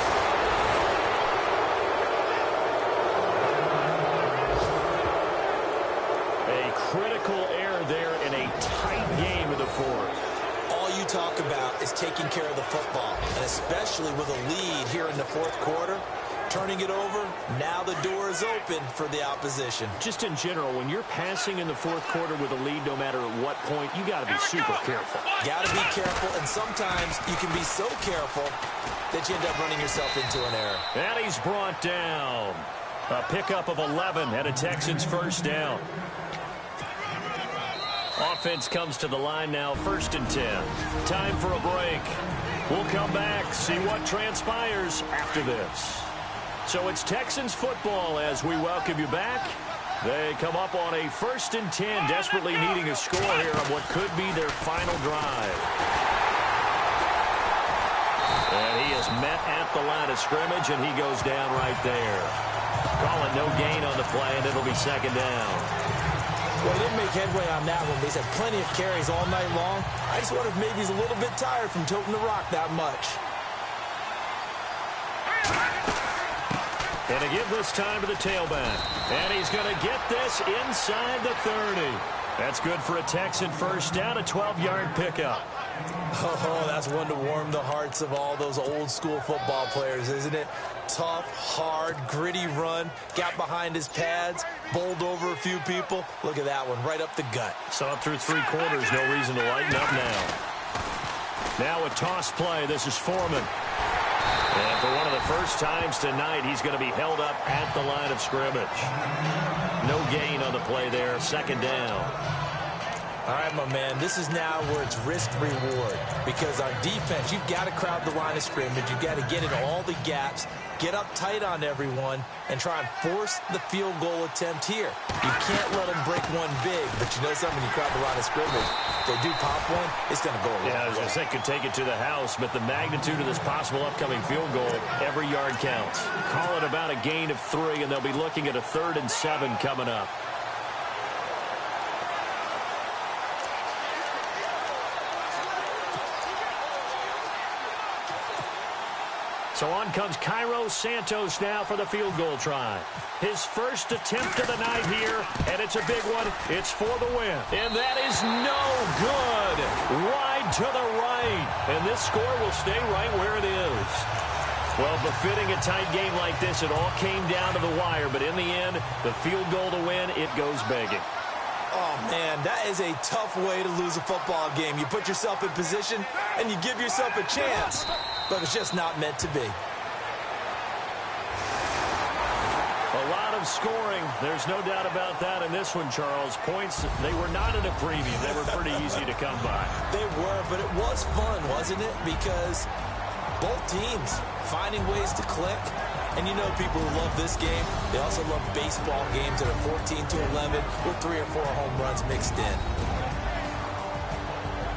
[SPEAKER 2] Critical error there in a tight game of the 4th.
[SPEAKER 3] All you talk about is taking care of the football, and especially with a lead here in the 4th quarter, turning it over, now the door is open for the opposition.
[SPEAKER 2] Just in general, when you're passing in the 4th quarter with a lead, no matter at what point, you got to be super careful.
[SPEAKER 3] Got to be careful, and sometimes you can be so careful that you end up running yourself into an error.
[SPEAKER 2] And he's brought down. A pickup of 11 and a Texans first down. Offense comes to the line now, 1st and 10. Time for a break. We'll come back, see what transpires after this. So it's Texans football as we welcome you back. They come up on a 1st and 10, desperately needing a score here on what could be their final drive. And he is met at the line of scrimmage, and he goes down right there. Calling no gain on the play, and it'll be 2nd down.
[SPEAKER 3] Well, he didn't make headway on that one, but he's had plenty of carries all night long. I just wonder if maybe he's a little bit tired from toting the rock that much.
[SPEAKER 5] And to give this time to the tailback. And he's going to get this inside the 30. That's good for a Texan first down, a 12-yard pickup.
[SPEAKER 3] Oh, that's one to warm the hearts of all those old-school football players, isn't it? Tough, hard, gritty run, got behind his pads, bowled over a few people. Look at that one, right up the gut.
[SPEAKER 5] So up through 3 quarters, no reason to lighten up now. Now a toss play. This is Foreman. And for one of the first times tonight, he's going to be held up at the line of scrimmage. No gain on the play there, second down.
[SPEAKER 3] All right, my man, this is now where it's risk-reward. Because on defense, you've got to crowd the line of scrimmage. You've got to get into all the gaps, get up tight on everyone, and try and force the field goal attempt here. You can't let them break one big, but you know something, you crowd the line of scrimmage. If they do pop one, it's going to go a long way.
[SPEAKER 5] Yeah, I was going to say, could take it to the house, but the magnitude of this possible upcoming field goal, every yard counts. Call it about a gain of 3, and they'll be looking at a 3rd and 7 coming up. So on comes Cairo Santos now for the field goal try. His first attempt of the night here, and it's a big one. It's for the win. And that is no good. Wide to the right. And this score will stay right where it is. Well, befitting a tight game like this, it all came down to the wire. But in the end, the field goal to win, it goes begging.
[SPEAKER 3] Oh, man, that is a tough way to lose a football game. You put yourself in position, and you give yourself a chance. But it's just not meant to be.
[SPEAKER 5] A lot of scoring. There's no doubt about that in this one, Charles. Points, they were not at a premium. They were pretty easy to come by.
[SPEAKER 3] They were, but it was fun, wasn't it? Because both teams finding ways to click. And you know people who love this game, they also love baseball games that are 14-11 with 3 or 4 home runs mixed in.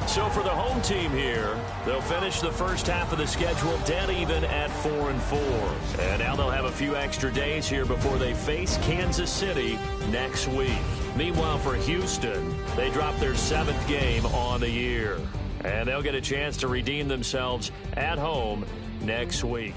[SPEAKER 5] So for the home team here, they'll finish the first half of the schedule dead even at 4-4. And now they'll have a few extra days here before they face Kansas City next week. Meanwhile, for Houston, they drop their 7th game on the year. And they'll get a chance to redeem themselves at home next week.